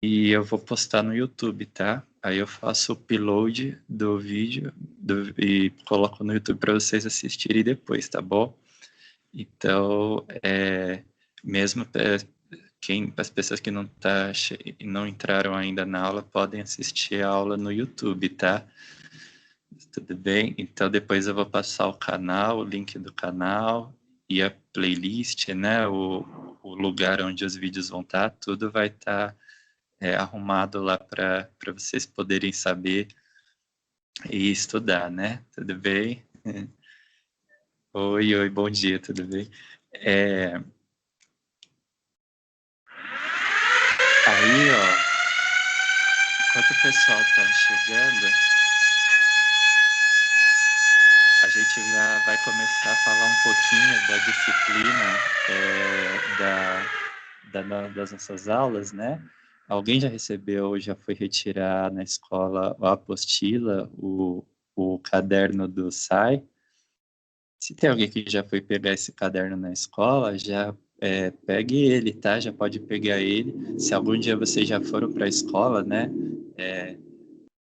e eu vou postar no YouTube, tá? Aí eu faço o upload do vídeo e coloco no YouTube para vocês assistirem depois, tá bom? Então, mesmo as pessoas que não entraram ainda na aula podem assistir a aula no YouTube, tá? Tudo bem? Então depois eu vou passar o canal, o link do canal e a playlist, né? O lugar onde os vídeos vão estar, tudo vai estar arrumado lá para vocês poderem saber e estudar, né? Tudo bem? Oi, oi, bom dia, tudo bem? Aí, ó, enquanto o pessoal tá chegando, a gente vai começar a falar um pouquinho da disciplina das nossas aulas, né? Alguém já recebeu, já foi retirar na escola a apostila, o caderno do SAI? Se tem alguém que já foi pegar esse caderno na escola, já pegue ele, tá? Já pode pegar ele. Se algum dia vocês já foram para a escola, né?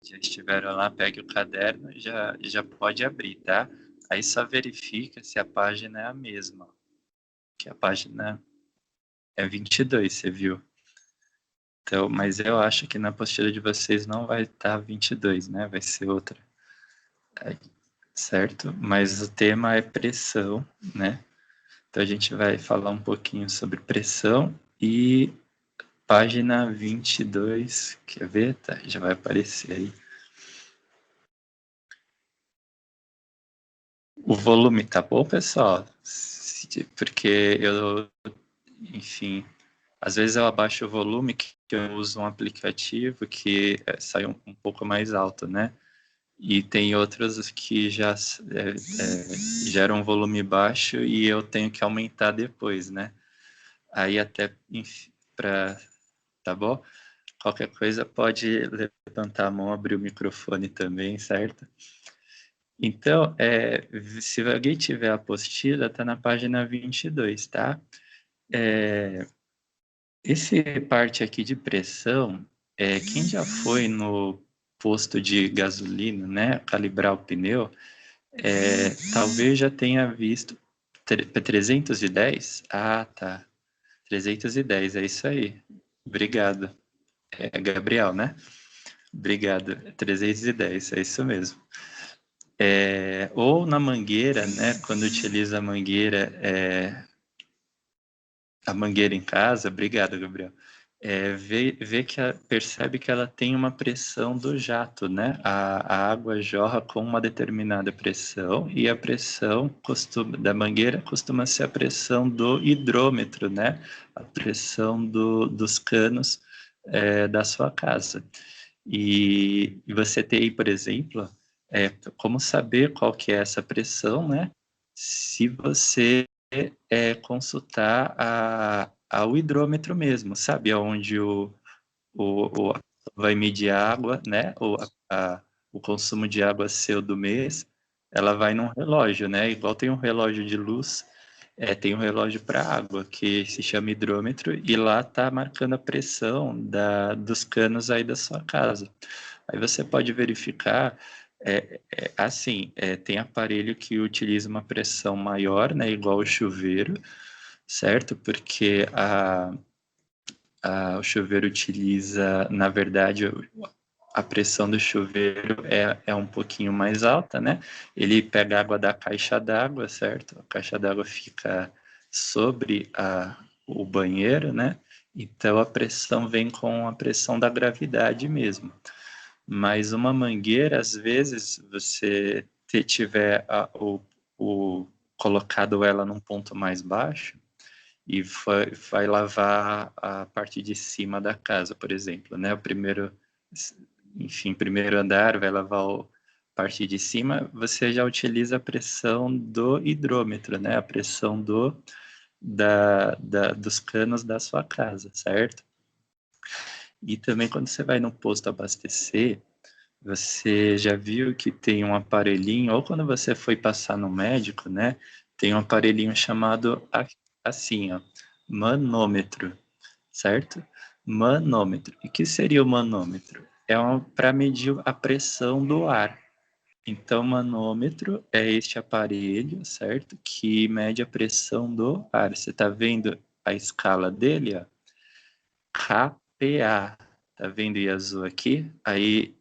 Já estiveram lá, pegue o caderno, já pode abrir, tá? Aí só verifica se a página é a mesma, que a página é 22, você viu? Então, mas eu acho que na apostila de vocês não vai estar 22, né? Vai ser outra, certo? Mas o tema é pressão, né? Então a gente vai falar um pouquinho sobre pressão e página 22, quer ver? Tá, já vai aparecer aí. O volume tá bom, pessoal? Porque enfim, às vezes eu abaixo o volume que eu uso um aplicativo que sai um pouco mais alto, né? E tem outros que geram um volume baixo e eu tenho que aumentar depois, né? Aí até, para, tá bom? Qualquer coisa pode levantar a mão, abrir o microfone também, certo? Então, se alguém tiver a apostila, tá na página 22, tá? Esse parte aqui de pressão, quem já foi no posto de gasolina, né, calibrar o pneu, talvez já tenha visto 310? Ah, tá. 310, é isso aí. Obrigado. É Gabriel, né? Obrigado. 310, é isso mesmo. Ou na mangueira, né? Quando utiliza a mangueira em casa, obrigado, Gabriel. Vê que percebe que ela tem uma pressão do jato, né? A água jorra com uma determinada pressão e a pressão da mangueira costuma ser a pressão do hidrômetro, né? A pressão dos canos da sua casa. E você tem aí, por exemplo, como saber qual que é essa pressão, né? Se você consultar ao hidrômetro mesmo, sabe? Onde o vai medir a água, né? O consumo de água seu do mês, ela vai num relógio, né? Igual tem um relógio de luz, tem um relógio para água que se chama hidrômetro e lá tá marcando a pressão dos canos aí da sua casa. Aí você pode verificar, assim, tem aparelho que utiliza uma pressão maior, né, igual o chuveiro, certo? Porque o chuveiro utiliza, na verdade, a pressão do chuveiro é um pouquinho mais alta, né? Ele pega água da caixa d'água, certo? A caixa d'água fica sobre o banheiro, né? Então a pressão vem com a pressão da gravidade mesmo. Mas uma mangueira, às vezes, você tiver colocado ela num ponto mais baixo e vai lavar a parte de cima da casa, por exemplo, né? Primeiro andar vai lavar a parte de cima, você já utiliza a pressão do hidrômetro, né? A pressão dos canos da sua casa, certo? E também quando você vai no posto abastecer, você já viu que tem um aparelhinho, ou quando você foi passar no médico, né? Tem um aparelhinho chamado assim, ó, manômetro, certo? Manômetro. E o que seria o manômetro? É para medir a pressão do ar. Então, manômetro é este aparelho, certo? Que mede a pressão do ar. Você está vendo a escala dele, ó? KPA. Tá vendo em azul aqui? Aí,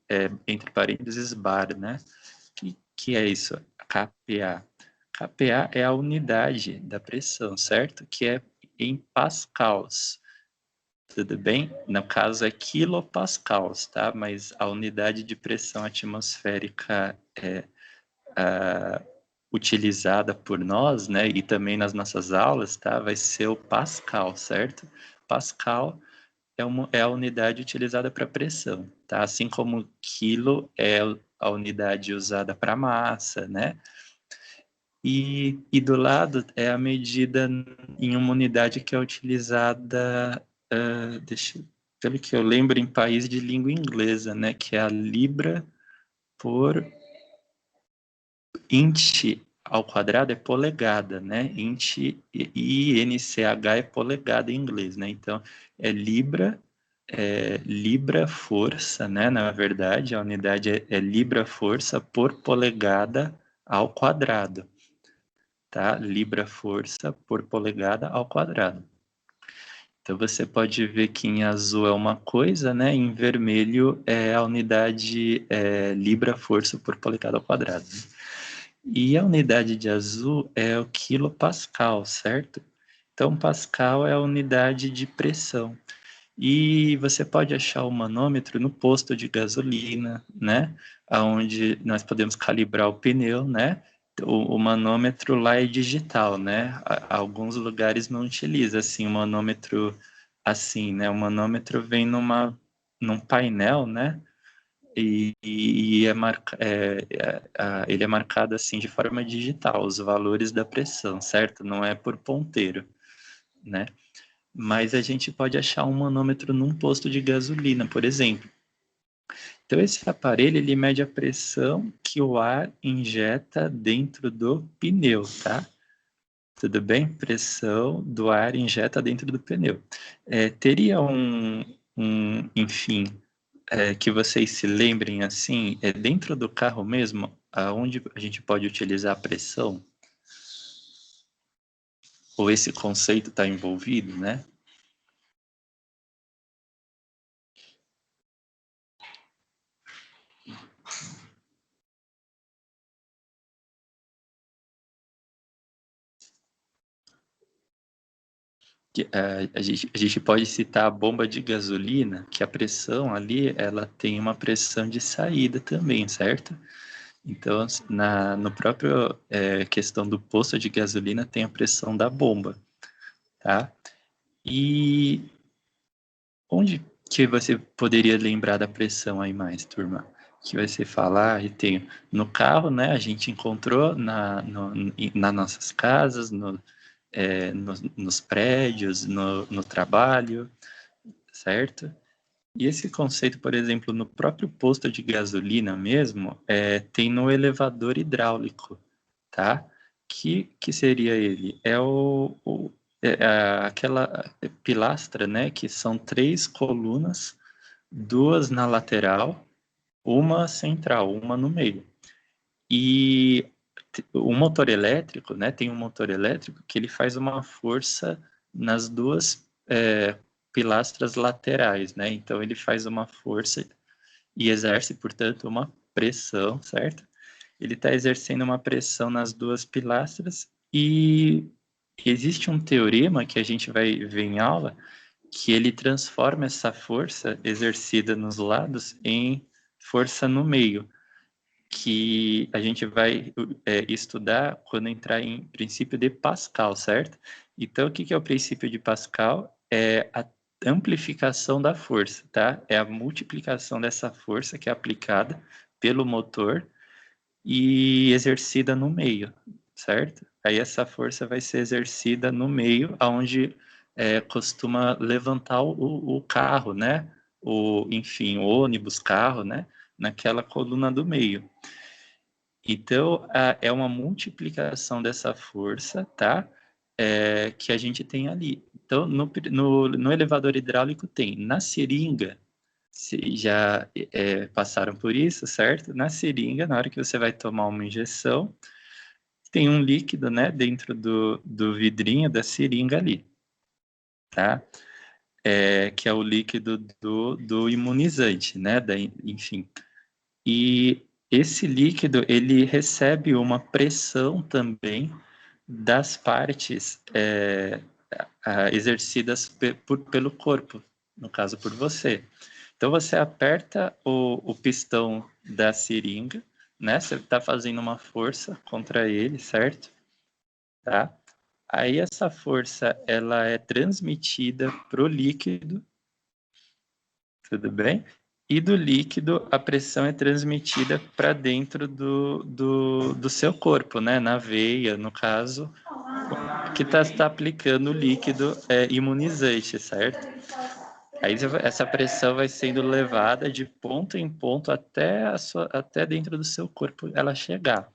entre parênteses, bar, né? Que é isso? KPA. KPA é a unidade da pressão, certo? Que é em pascals. Tudo bem? No caso é quilopascals, tá? Mas a unidade de pressão atmosférica utilizada por nós, né? E também nas nossas aulas, tá? Vai ser o pascal, certo? Pascal é a unidade utilizada para pressão, tá? Assim como quilo é a unidade usada para massa, né? E do lado é a medida em uma unidade que é utilizada, pelo que eu lembro, em país de língua inglesa, né? Que é a libra por int ao quadrado é polegada, né? Int INCH é polegada em inglês, né? Então é libra força, né? Na verdade, a unidade é libra força por polegada ao quadrado, tá? Libra força por polegada ao quadrado. Então você pode ver que em azul é uma coisa, né? Em vermelho é a unidade libra força por polegada ao quadrado. E a unidade de azul é o quilopascal, certo? Então pascal é a unidade de pressão. E você pode achar o manômetro no posto de gasolina, né? Onde nós podemos calibrar o pneu, né? O manômetro lá é digital, né? Alguns lugares não utiliza assim o manômetro assim, né? O manômetro vem num painel, né? E ele é marcado assim de forma digital, os valores da pressão, certo? Não é por ponteiro, né? Mas a gente pode achar um manômetro num posto de gasolina, por exemplo. Então esse aparelho ele mede a pressão que o ar injeta dentro do pneu, tá? Tudo bem? Pressão do ar injeta dentro do pneu. Teria enfim, que vocês se lembrem assim, dentro do carro mesmo, aonde a gente pode utilizar a pressão? Ou esse conceito está envolvido, né? A gente pode citar a bomba de gasolina, que a pressão ali, ela tem uma pressão de saída também, certo? Então, no próprio questão do posto de gasolina, tem a pressão da bomba, tá? E onde que você poderia lembrar da pressão aí mais, turma? Que você falar e tem no carro, né? A gente encontrou nas nossas casas, nos prédios, no trabalho, certo? E esse conceito, por exemplo, no próprio posto de gasolina mesmo, tem no elevador hidráulico, tá? Que seria ele? Aquela pilastra, né? Que são 3 colunas, 2 na lateral, uma central, uma no meio. E o motor elétrico, né? Tem um motor elétrico que ele faz uma força nas 2 pilastras laterais, né? Então ele faz uma força e exerce, portanto, uma pressão, certo? Ele está exercendo uma pressão nas 2 pilastras e existe um teorema que a gente vai ver em aula que ele transforma essa força exercida nos lados em força no meio, que a gente vai estudar quando entrar em princípio de Pascal, certo? Então, o que é o princípio de Pascal? É a amplificação da força, tá? É a multiplicação dessa força que é aplicada pelo motor e exercida no meio, certo? Aí essa força vai ser exercida no meio, aonde costuma levantar o carro, né? Enfim, o ônibus, carro, né? Naquela coluna do meio. Então, é uma multiplicação dessa força, tá? que a gente tem ali. Então, no elevador hidráulico tem. Na seringa, se já passaram por isso, certo? Na seringa, na hora que você vai tomar uma injeção, tem um líquido, né, dentro do vidrinho da seringa ali, tá? Que é o líquido do imunizante, né? Enfim. E esse líquido, ele recebe uma pressão também das partes exercidas pelo corpo, no caso por você. Então você aperta o pistão da seringa, né? Você está fazendo uma força contra ele, certo? Tá? Aí essa força ela é transmitida para o líquido, tudo bem? E do líquido a pressão é transmitida para dentro do seu corpo, né? Na veia, no caso, que está aplicando o líquido imunizante, certo? Aí essa pressão vai sendo levada de ponto em ponto até dentro do seu corpo ela chegar.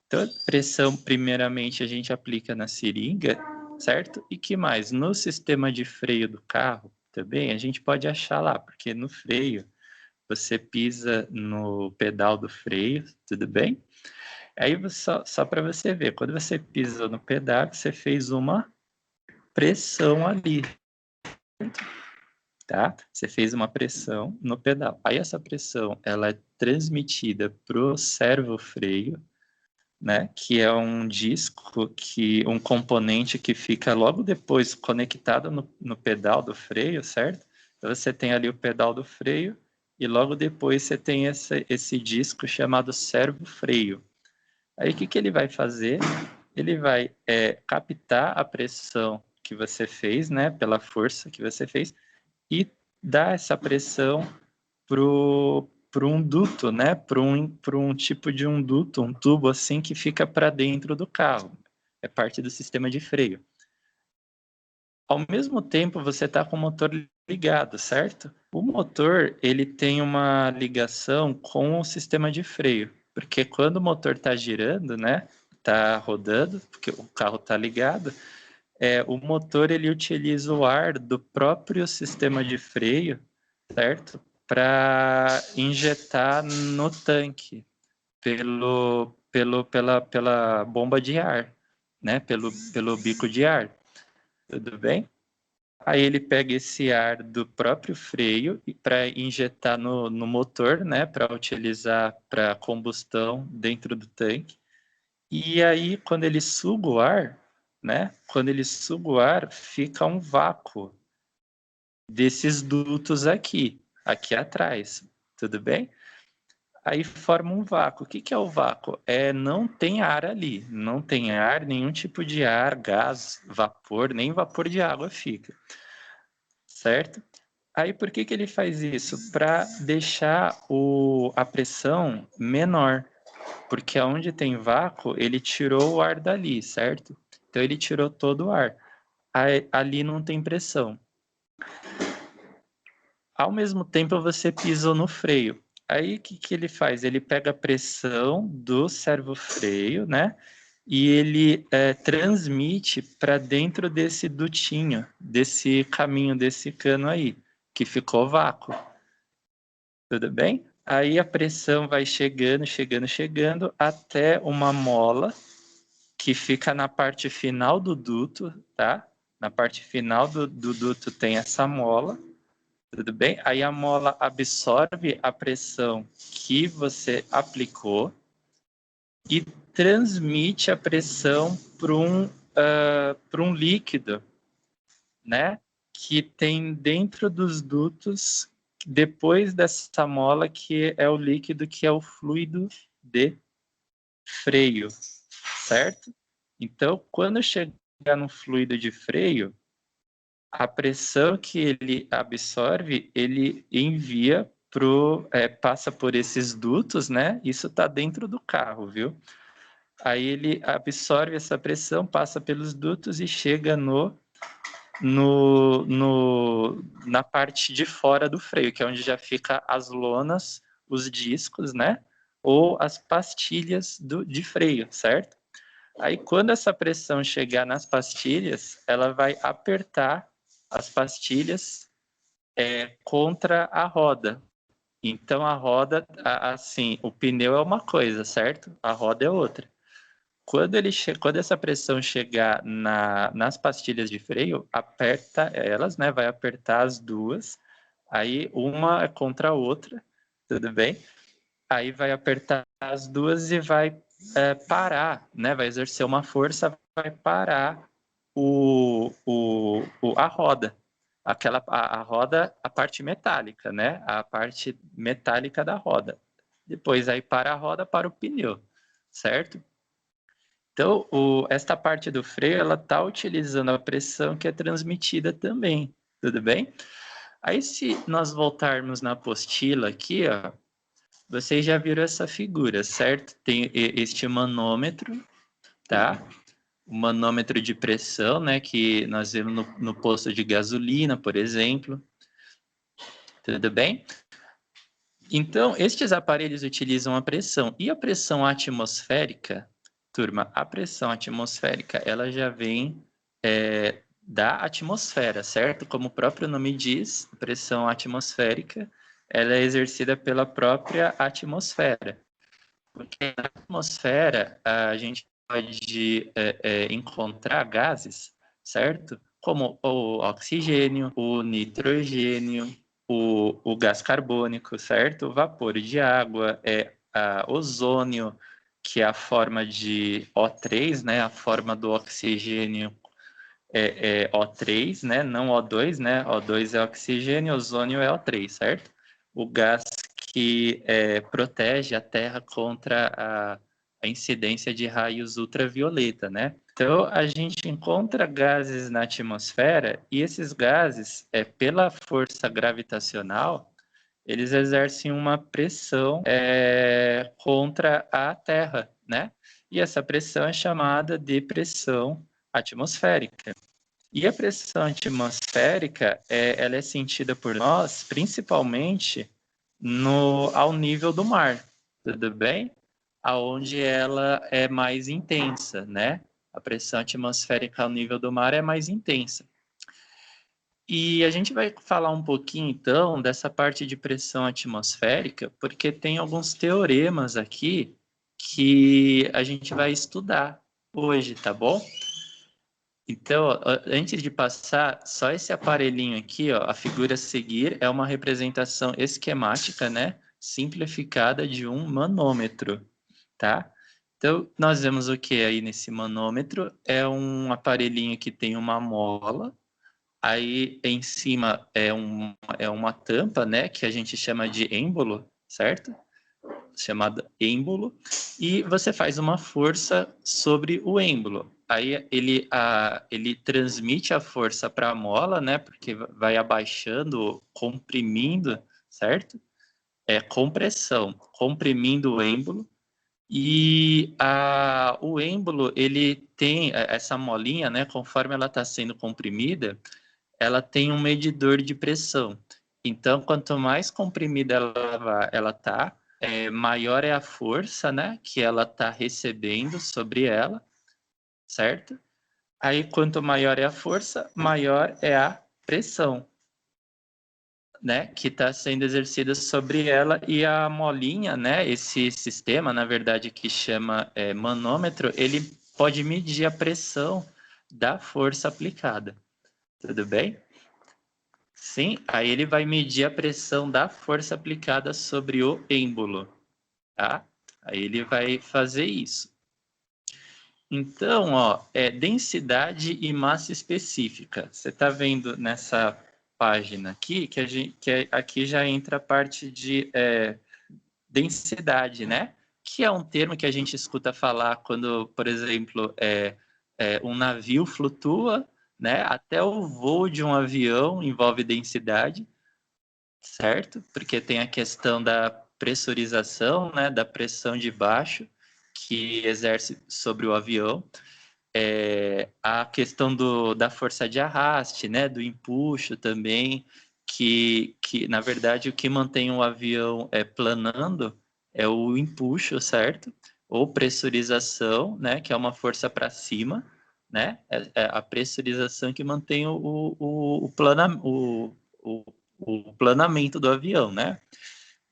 Então, a pressão, primeiramente, a gente aplica na seringa, certo? E que mais? No sistema de freio do carro, também, a gente pode achar lá, porque no freio, você pisa no pedal do freio, tudo bem? Aí, só para você ver, quando você pisou no pedal, você fez uma pressão ali, tá? Você fez uma pressão no pedal. Aí, essa pressão, ela é transmitida pro servo-freio, né, que é um disco, um componente que fica logo depois conectado no pedal do freio, certo? Então você tem ali o pedal do freio e logo depois você tem esse disco chamado servo-freio. Aí o que ele vai fazer? Ele vai captar a pressão que você fez, né, pela força que você fez, e dar essa pressão para um duto, né? Para um tipo de um duto, um tubo assim que fica para dentro do carro. É parte do sistema de freio. Ao mesmo tempo, você está com o motor ligado, certo? O motor ele tem uma ligação com o sistema de freio, porque quando o motor está girando, né? Está rodando, porque o carro está ligado. O motor ele utiliza o ar do próprio sistema de freio, certo? Para injetar no tanque pela bomba de ar, né? Pelo bico de ar. Tudo bem? Aí ele pega esse ar do próprio freio para injetar no motor, né? Para utilizar para combustão dentro do tanque. E aí, quando ele suga o ar, né? Quando ele suga o ar, fica um vácuo desses dutos aqui atrás. Tudo bem? Aí forma um vácuo. O que é o vácuo? Não tem ar ali. Não tem ar, nenhum tipo de ar, gás, vapor, nem vapor de água fica. Certo? Aí por que ele faz isso? Para deixar a pressão menor. Porque onde tem vácuo, ele tirou o ar dali, certo? Então ele tirou todo o ar. Ali não tem pressão. Ao mesmo tempo você pisou no freio. Aí o que ele faz? Ele pega a pressão do servo-freio, né? E ele transmite para dentro desse dutinho, desse caminho, desse cano aí, que ficou vácuo. Tudo bem? Aí a pressão vai chegando, chegando, chegando, até uma mola que fica na parte final do duto, tá? Na parte final do duto tem essa mola. Tudo bem? Aí a mola absorve a pressão que você aplicou e transmite a pressão para um líquido, né? Que tem dentro dos dutos, depois dessa mola, que é o líquido que é o fluido de freio, certo? Então, quando chegar no fluido de freio, a pressão que ele absorve, ele envia passa por esses dutos, né? Isso está dentro do carro, viu? Aí ele absorve essa pressão, passa pelos dutos e chega na parte de fora do freio, que é onde já fica as lonas, os discos, né? Ou as pastilhas de freio, certo? Aí, quando essa pressão chegar nas pastilhas, ela vai apertar as pastilhas contra a roda. Então, a roda, assim, o pneu é uma coisa, certo? A roda é outra. Quando essa pressão chegar nas pastilhas de freio, aperta elas, né? Vai apertar as duas. Aí, uma é contra a outra, tudo bem? Aí vai apertar as duas e vai parar, né? Vai exercer uma força, vai parar a roda. A roda, a parte metálica, né? A parte metálica da roda. Depois aí para a roda, para o pneu, certo? Então, esta parte do freio, ela está utilizando a pressão que é transmitida também, tudo bem? Aí, se nós voltarmos na apostila aqui, ó, vocês já viram essa figura, certo? Tem este manômetro, tá? O manômetro de pressão, né? Que nós vemos no posto de gasolina, por exemplo. Tudo bem? Então, estes aparelhos utilizam a pressão. E a pressão atmosférica, turma, a pressão atmosférica, ela já vem da atmosfera, certo? Como o próprio nome diz, pressão atmosférica, ela é exercida pela própria atmosfera. Porque na atmosfera a gente pode encontrar gases, certo? Como o oxigênio, o nitrogênio, o gás carbônico, certo? O vapor de água, ozônio, que é a forma de O3, né? A forma do oxigênio é O3, né? Não O2, né? O2 é oxigênio, ozônio é O3, certo? O gás que protege a Terra contra a incidência de raios ultravioleta, né? Então, a gente encontra gases na atmosfera e esses gases, pela força gravitacional, eles exercem uma pressão contra a Terra, né? E essa pressão é chamada de pressão atmosférica. E a pressão atmosférica, ela é sentida por nós principalmente ao nível do mar, tudo bem? Aonde ela é mais intensa, né? A pressão atmosférica ao nível do mar é mais intensa. E a gente vai falar um pouquinho, então, dessa parte de pressão atmosférica, porque tem alguns teoremas aqui que a gente vai estudar hoje, tá bom? Então, antes de passar, só esse aparelhinho aqui, ó, a figura a seguir é uma representação esquemática, né, simplificada de um manômetro, tá? Então, nós vemos o que aí nesse manômetro? É um aparelhinho que tem uma mola, aí em cima é uma tampa, né, que a gente chama de êmbolo, certo? Chamada êmbolo, e você faz uma força sobre o êmbolo. Aí ele transmite a força para a mola, né? Porque vai abaixando, comprimindo, certo? É compressão, comprimindo o êmbolo. E o êmbolo, ele tem essa molinha, né? Conforme ela está sendo comprimida, ela tem um medidor de pressão. Então, quanto mais comprimida ela está, maior é a força, né, que ela está recebendo sobre ela, certo? Aí, quanto maior é a força, maior é a pressão, né, que está sendo exercida sobre ela. E a molinha, né, esse sistema, na verdade, que chama manômetro, ele pode medir a pressão da força aplicada. Tudo bem? Sim, aí ele vai medir a pressão da força aplicada sobre o êmbolo, tá? Aí ele vai fazer isso. Então, ó, densidade e massa específica. Você está vendo nessa página aqui aqui já entra a parte de densidade, né? Que é um termo que a gente escuta falar quando, por exemplo, um navio flutua, né? Até o voo de um avião envolve densidade, certo? Porque tem a questão da pressurização, né? Da pressão de baixo que exerce sobre o avião. A questão da força de arraste, né? Do empuxo também, que na verdade o que mantém o avião planando é o empuxo, certo? ou pressurização, né, que é uma força para cima, né, é a pressurização que mantém o planamento do avião, né?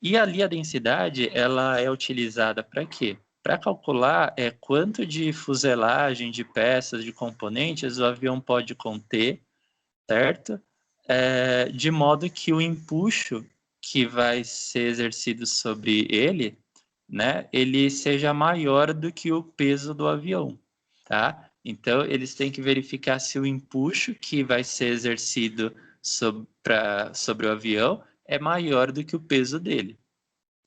E ali a densidade, ela é utilizada para quê? Para calcular quanto de fuselagem, de peças, de componentes o avião pode conter, certo? De modo que o empuxo que vai ser exercido sobre ele, né, ele seja maior do que o peso do avião, tá? Então, eles têm que verificar se o empuxo que vai ser exercido sobre o avião é maior do que o peso dele.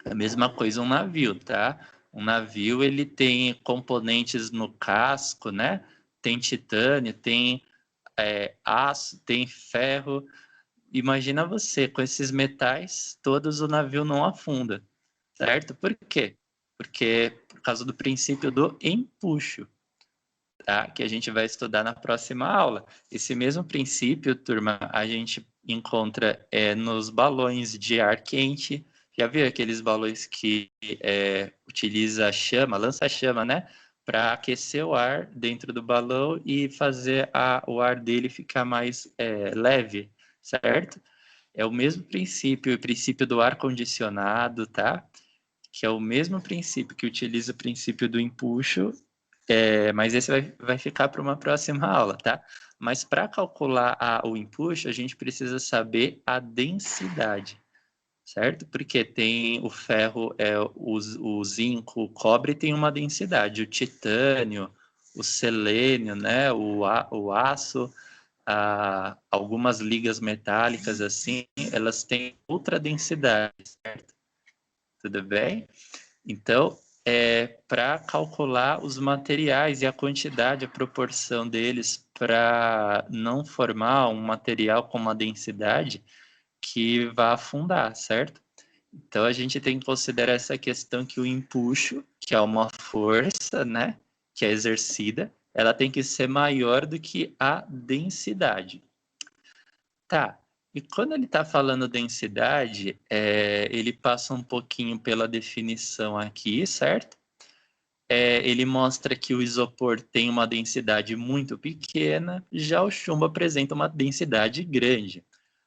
A mesma coisa um navio, tá? Um navio, ele tem componentes no casco, né? Tem titânio, tem aço, tem ferro. Imagina você, com esses metais todos, o navio não afunda, certo? Por quê? Porque por causa do princípio do empuxo, tá? Que a gente vai estudar na próxima aula. Esse mesmo princípio, turma, a gente encontra nos balões de ar quente. Já viu aqueles balões que utiliza chama, lança-chama, né? Para aquecer o ar dentro do balão e fazer o ar dele ficar mais leve, certo? É o mesmo princípio, o princípio do ar-condicionado, tá? Que é o mesmo princípio que utiliza o princípio do empuxo, mas esse vai ficar para uma próxima aula, tá? Mas para calcular o empuxo, a gente precisa saber a densidade, certo? Porque tem o ferro, o zinco, o cobre tem uma densidade, o titânio, o selênio, né? O aço, algumas ligas metálicas assim, elas têm outra densidade, certo? Tudo bem? Então, para calcular os materiais e a quantidade, a proporção deles, para não formar um material com uma densidade que vá afundar, certo? Então, a gente tem que considerar essa questão que o empuxo, que é uma força, né, que é exercida, ela tem que ser maior do que a densidade. Tá. E quando ele está falando densidade, ele passa um pouquinho pela definição aqui, certo? Ele mostra que o isopor tem uma densidade muito pequena, já o chumbo apresenta uma densidade grande.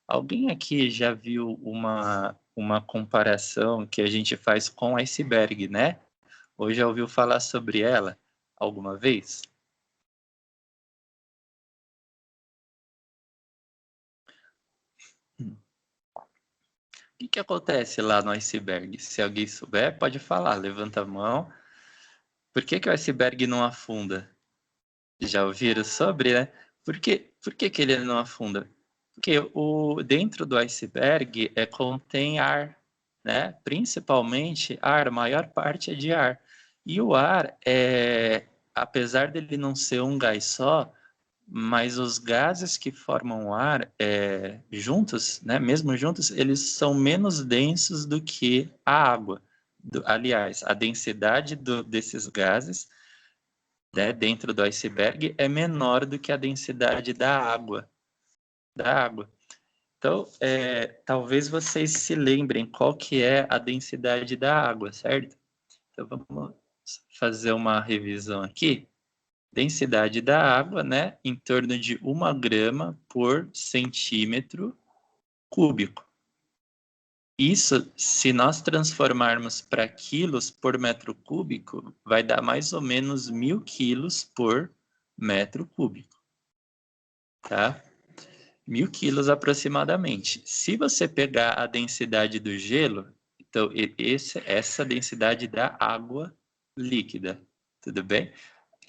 Alguém aqui já viu uma comparação que a gente faz com iceberg, né? Ou já ouviu falar sobre ela alguma vez? O que acontece lá no iceberg? Se alguém souber, pode falar, levanta a mão. Por que o iceberg não afunda? Já ouviram sobre, né? Por que ele não afunda? Porque dentro do iceberg contém ar, né? Principalmente ar, a maior parte é de ar. E o ar, apesar dele não ser um gás só, mas os gases que formam o ar juntos, né? Mesmo juntos, eles são menos densos do que a água. Aliás, a densidade desses gases, né, dentro do iceberg é menor do que a densidade da água. Então, talvez vocês se lembrem qual que é a densidade da água, certo? Então, vamos fazer uma revisão aqui. Densidade da água, né, em torno de 1 grama por centímetro cúbico. Isso, se nós transformarmos para quilos por metro cúbico, vai dar mais ou menos 1.000 quilos por metro cúbico, tá? 1.000 quilos aproximadamente. Se você pegar a densidade do gelo, então essa densidade da água líquida, tudo bem?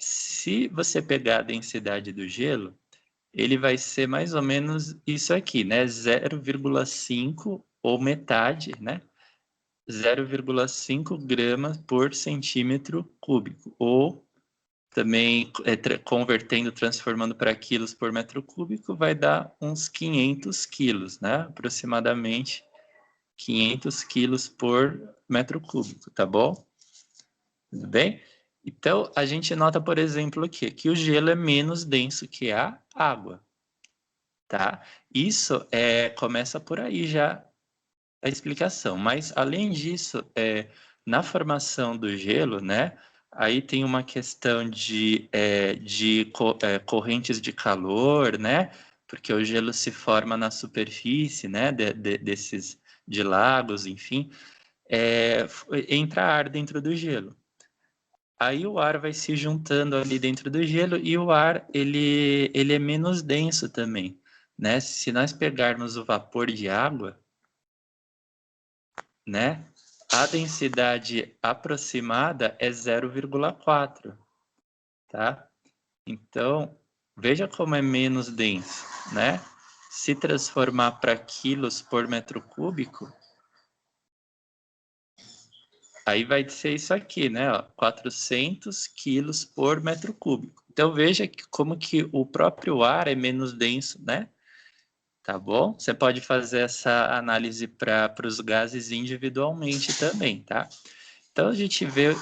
Se você pegar a densidade do gelo, ele vai ser mais ou menos isso aqui, né? 0,5 ou metade, né? 0,5 gramas por centímetro cúbico, ou também convertendo, transformando para quilos por metro cúbico, vai dar uns 500 quilos, né? Aproximadamente 500 quilos por metro cúbico, tá bom? Tudo bem? Então, a gente nota, por exemplo, aqui, que o gelo é menos denso que a água, tá? Isso começa por aí já a explicação, mas além disso, na formação do gelo, né? Aí tem uma questão de correntes de calor, né? Porque o gelo se forma na superfície, né? De lagos, enfim. Entra ar dentro do gelo. Aí o ar vai se juntando ali dentro do gelo e o ar ele é menos denso também, né? Se nós pegarmos o vapor de água, né? A densidade aproximada é 0,4, tá? Então, veja como é menos denso, né? Se transformar para quilos por metro cúbico, aí vai ser isso aqui, né? Ó, 400 quilos por metro cúbico. Então, veja como que o próprio ar é menos denso, né? Tá bom? Você pode fazer essa análise para os gases individualmente também, tá? Então, a gente vê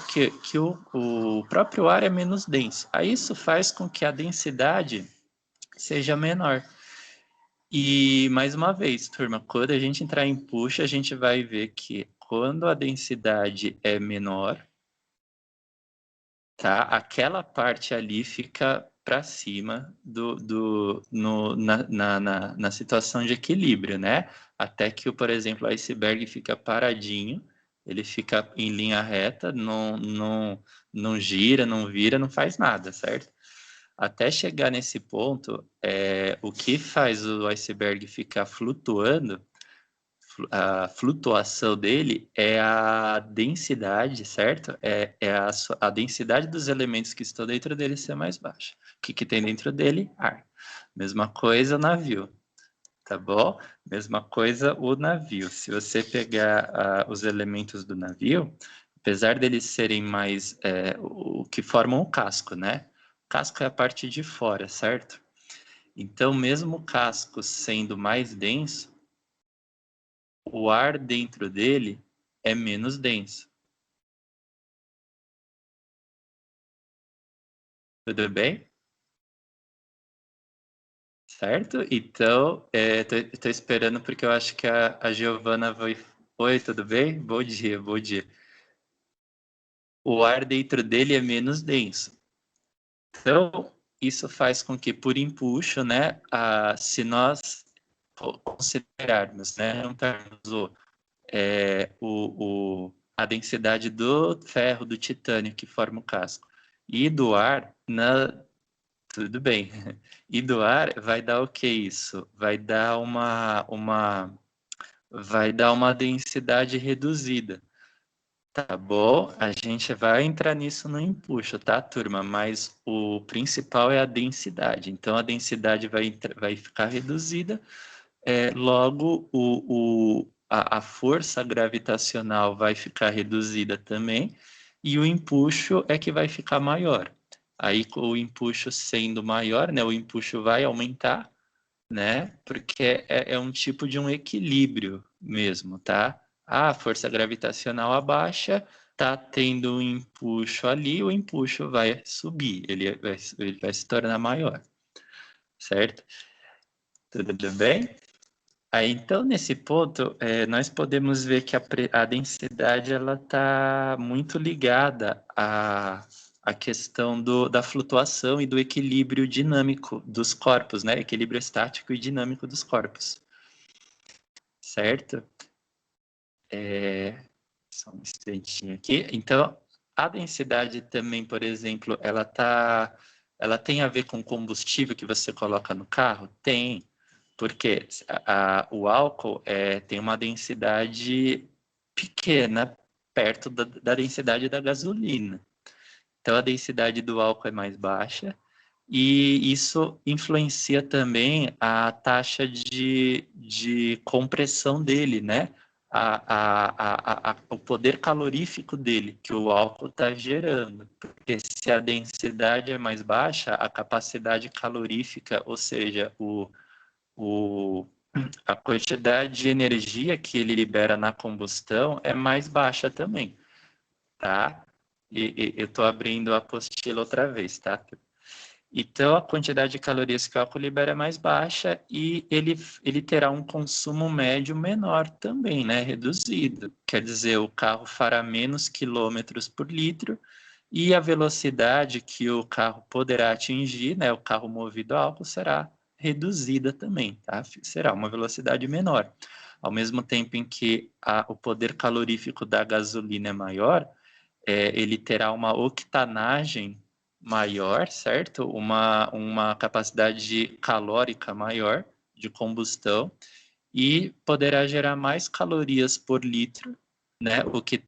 que o próprio ar é menos denso. Aí, isso faz com que a densidade seja menor. E, mais uma vez, turma, quando a gente entrar em push, a gente vai ver que quando a densidade é menor, tá? Aquela parte ali fica para cima na situação de equilíbrio, né? Até que, por exemplo, o iceberg fica paradinho, ele fica em linha reta, não gira, não vira, não faz nada, certo? Até chegar nesse ponto, o que faz o iceberg ficar flutuando, a flutuação dele é a densidade, certo? A densidade dos elementos que estão dentro dele ser mais baixa. O que tem dentro dele? Ar. Mesma coisa o navio, tá bom? Mesma coisa o navio. Se você pegar os elementos do navio, apesar deles serem mais... o que formam o casco, né? O casco é a parte de fora, certo? Então, mesmo o casco sendo mais denso, o ar dentro dele é menos denso. Tudo bem? Certo? Então, tô esperando porque eu acho que a Giovana vai... Oi, tudo bem? Bom dia, bom dia. O ar dentro dele é menos denso. Então, isso faz com que, por empuxo, né, se nós considerarmos, né, juntarmos a densidade do ferro, do titânio que forma o casco, e do ar, tudo bem. E do ar vai dar o que isso? Vai dar uma densidade reduzida. Tá bom? A gente vai entrar nisso no empuxo, tá, turma? Mas o principal é a densidade. Então, a densidade vai ficar reduzida. Logo, a força gravitacional vai ficar reduzida também. E o empuxo é que vai ficar maior. Aí, com o empuxo sendo maior, né? O empuxo vai aumentar, né? Porque é um tipo de um equilíbrio mesmo, tá? A força gravitacional abaixa, tá tendo um empuxo ali, o empuxo vai subir, ele vai se tornar maior, certo? Tudo bem? Aí, então, nesse ponto, nós podemos ver que a densidade ela está muito ligada à questão da flutuação e do equilíbrio dinâmico dos corpos, né? Equilíbrio estático e dinâmico dos corpos, certo? Só um instantinho aqui. Então, a densidade também, por exemplo, ela tem a ver com o combustível que você coloca no carro? Tem. Porque o álcool tem uma densidade pequena perto da densidade da gasolina. Então, a densidade do álcool é mais baixa e isso influencia também a taxa de compressão dele, né? O poder calorífico dele, que o álcool está gerando. Porque se a densidade é mais baixa, a capacidade calorífica, ou seja, a quantidade de energia que ele libera na combustão é mais baixa também, tá? E eu estou abrindo a apostila outra vez, tá? Então, a quantidade de calorias que o álcool libera é mais baixa e ele terá um consumo médio menor também, né? Reduzido. Quer dizer, o carro fará menos quilômetros por litro e a velocidade que o carro poderá atingir, né, o carro movido a álcool, será reduzida também, tá? Será uma velocidade menor. Ao mesmo tempo em que o poder calorífico da gasolina é maior, ele terá uma octanagem maior, certo? Uma capacidade calórica maior de combustão e poderá gerar mais calorias por litro, né? O que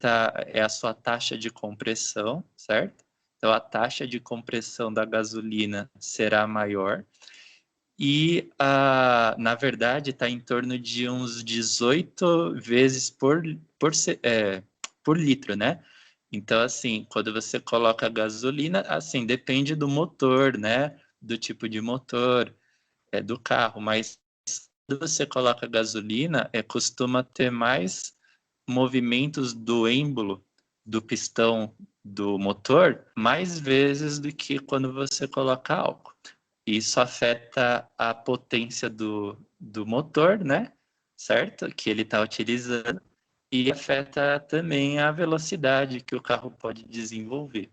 é a sua taxa de compressão, certo? Então, a taxa de compressão da gasolina será maior e, na verdade, está em torno de uns 18 vezes por litro, né? Então, assim, quando você coloca gasolina, assim, depende do motor, né? Do tipo de motor, do carro, mas quando você coloca gasolina, costuma ter mais movimentos do êmbolo do pistão do motor mais vezes do que quando você coloca álcool. Isso afeta a potência do motor, né? Certo? Que ele está utilizando e afeta também a velocidade que o carro pode desenvolver.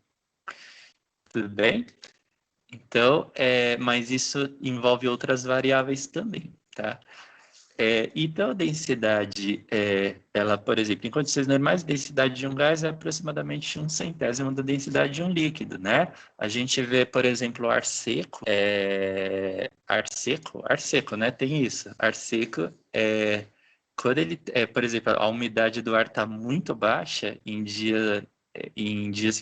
Tudo bem? Então, mas isso envolve outras variáveis também, tá? Então, a densidade, ela, por exemplo, em condições normais, a densidade de um gás é aproximadamente 1/100º da densidade de um líquido, né? A gente vê, por exemplo, ar seco, né? Tem isso. Ar seco, quando ele, por exemplo, a umidade do ar está muito baixa em dias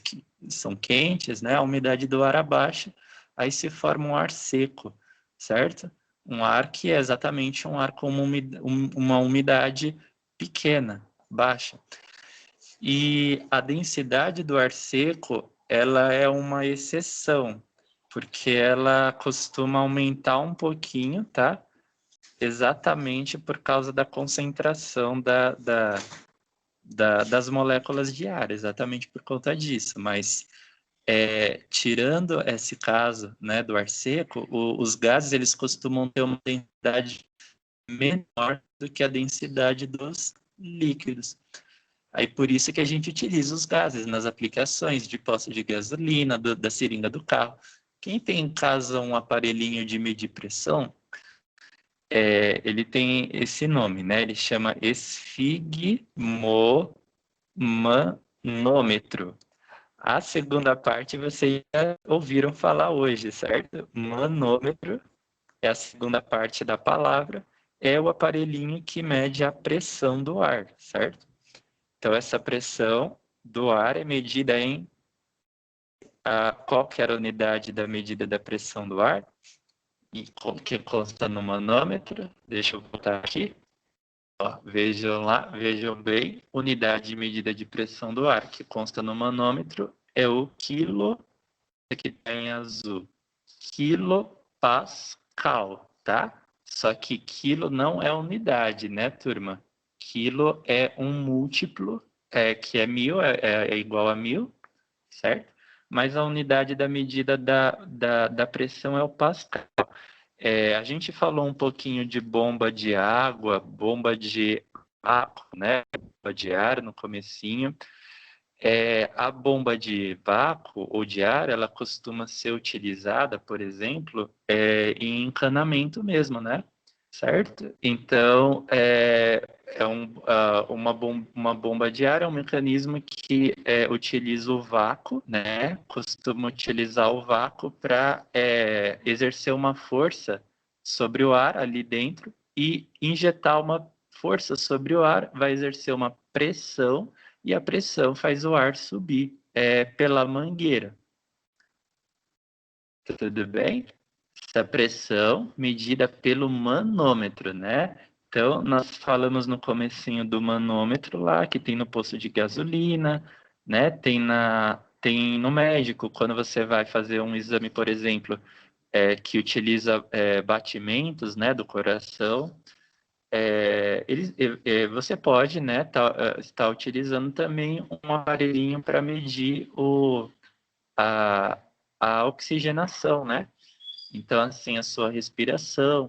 que são quentes, né? A umidade do ar abaixa, aí se forma um ar seco, certo? Um ar que é exatamente um ar com uma umidade pequena, baixa. E a densidade do ar seco, ela é uma exceção, porque ela costuma aumentar um pouquinho, tá? Exatamente por causa da concentração das moléculas de ar, exatamente por conta disso. Mas tirando esse caso, né, do ar seco, os gases eles costumam ter uma densidade menor do que a densidade dos líquidos. Aí por isso que a gente utiliza os gases nas aplicações de poço de gasolina, da seringa do carro. Quem tem em casa um aparelhinho de medir pressão, ele tem esse nome, né? Ele chama esfigmomanômetro. A segunda parte vocês já ouviram falar hoje, certo? Manômetro é a segunda parte da palavra, é o aparelhinho que mede a pressão do ar, certo? Então, essa pressão do ar é medida em qual que era a unidade da medida da pressão do ar, e que consta no manômetro. Deixa eu botar aqui. Ó, vejam lá, vejam bem, unidade de medida de pressão do ar, que consta no manômetro, é o quilo, aqui está em azul, quilopascal, tá? Só que quilo não é unidade, né, turma? Quilo é um múltiplo, que é 1000, é igual a 1000, certo? Mas a unidade da medida da pressão é o pascal. A gente falou um pouquinho de bomba de água, bomba de vácuo, né? Bomba de ar no comecinho. A bomba de vácuo ou de ar, ela costuma ser utilizada, por exemplo, em encanamento mesmo, né? Certo? Então, uma bomba de ar é um mecanismo que utiliza o vácuo, né? Costuma utilizar o vácuo para exercer uma força sobre o ar ali dentro e injetar uma força sobre o ar, vai exercer uma pressão e a pressão faz o ar subir pela mangueira. Tudo bem? Essa pressão medida pelo manômetro, né? Então, nós falamos no comecinho do manômetro lá, que tem no posto de gasolina, né? Tem no médico, quando você vai fazer um exame, por exemplo, que utiliza batimentos, né, do coração, você pode, né, estar utilizando também um aparelhinho para medir a, a oxigenação, né? Então, assim, a sua respiração.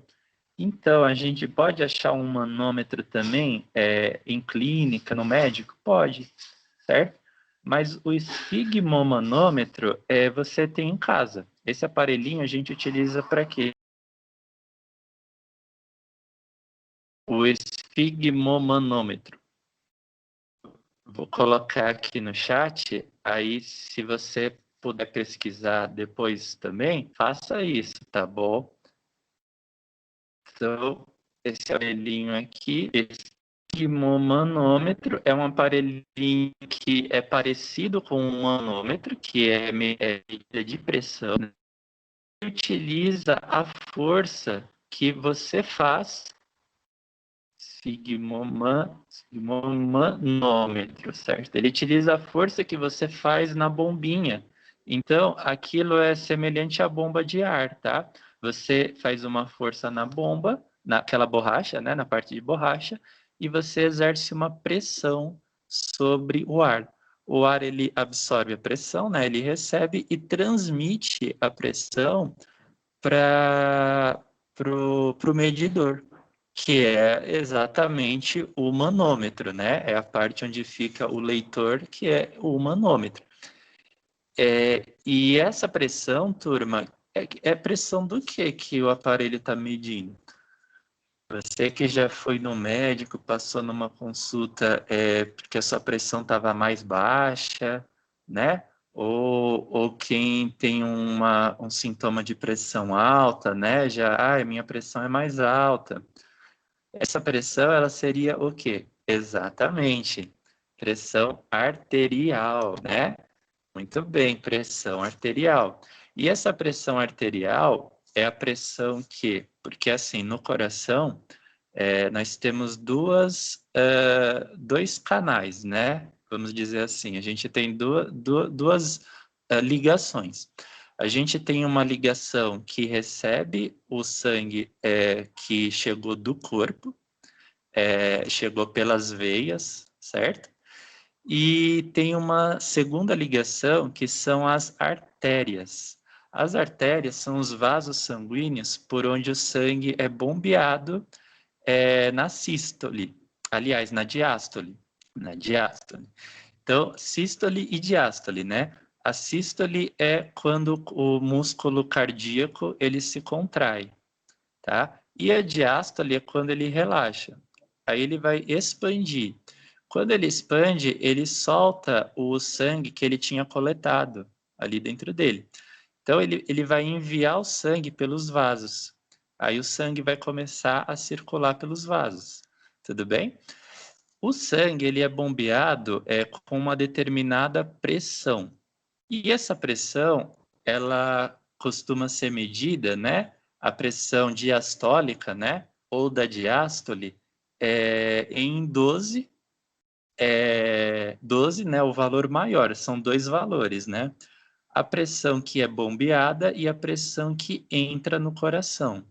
Então, a gente pode achar um manômetro também em clínica, no médico? Pode, certo? Mas o esfigmomanômetro você tem em casa. Esse aparelhinho a gente utiliza para quê? O esfigmomanômetro. Vou colocar aqui no chat, aí se você puder pesquisar depois também, faça isso, tá bom? Então, esse aparelhinho aqui, esse esfigmomanômetro, é um aparelhinho que é parecido com um manômetro, que é medida de pressão, né? Utiliza a força que você faz esfigmomanômetro, certo? Ele utiliza a força que você faz na bombinha. Então, aquilo é semelhante à bomba de ar, tá? Você faz uma força na bomba, naquela borracha, né, na parte de borracha, e você exerce uma pressão sobre o ar. O ar, ele absorve a pressão, né? Ele recebe e transmite a pressão para o medidor, que é exatamente o manômetro, né? É a parte onde fica o leitor, que é o manômetro. E essa pressão, turma, é pressão do que o aparelho está medindo? Você que já foi no médico, passou numa consulta porque a sua pressão estava mais baixa, né? Ou quem tem um sintoma de pressão alta, né? Já, minha pressão é mais alta. Essa pressão, ela seria o quê? Exatamente, pressão arterial, né? Muito bem, pressão arterial. E essa pressão arterial é a pressão que, porque assim, no coração, nós temos dois canais, né? Vamos dizer assim, a gente tem duas ligações. A gente tem uma ligação que recebe o sangue que chegou do corpo, chegou pelas veias, certo? E tem uma segunda ligação que são as artérias. As artérias são os vasos sanguíneos por onde o sangue é bombeado na sístole, aliás, na diástole. Na diástole. Então, sístole e diástole, né? A sístole é quando o músculo cardíaco ele se contrai, tá? E a diástole é quando ele relaxa. Aí ele vai expandir. Quando ele expande, ele solta o sangue que ele tinha coletado ali dentro dele. Então, ele vai enviar o sangue pelos vasos. Aí o sangue vai começar a circular pelos vasos. Tudo bem? O sangue ele é bombeado com uma determinada pressão. E essa pressão, ela costuma ser medida, né? A pressão diastólica, né? Ou da diástole, em 12, 12, né? O valor maior, são dois valores, né? A pressão que é bombeada e a pressão que entra no coração,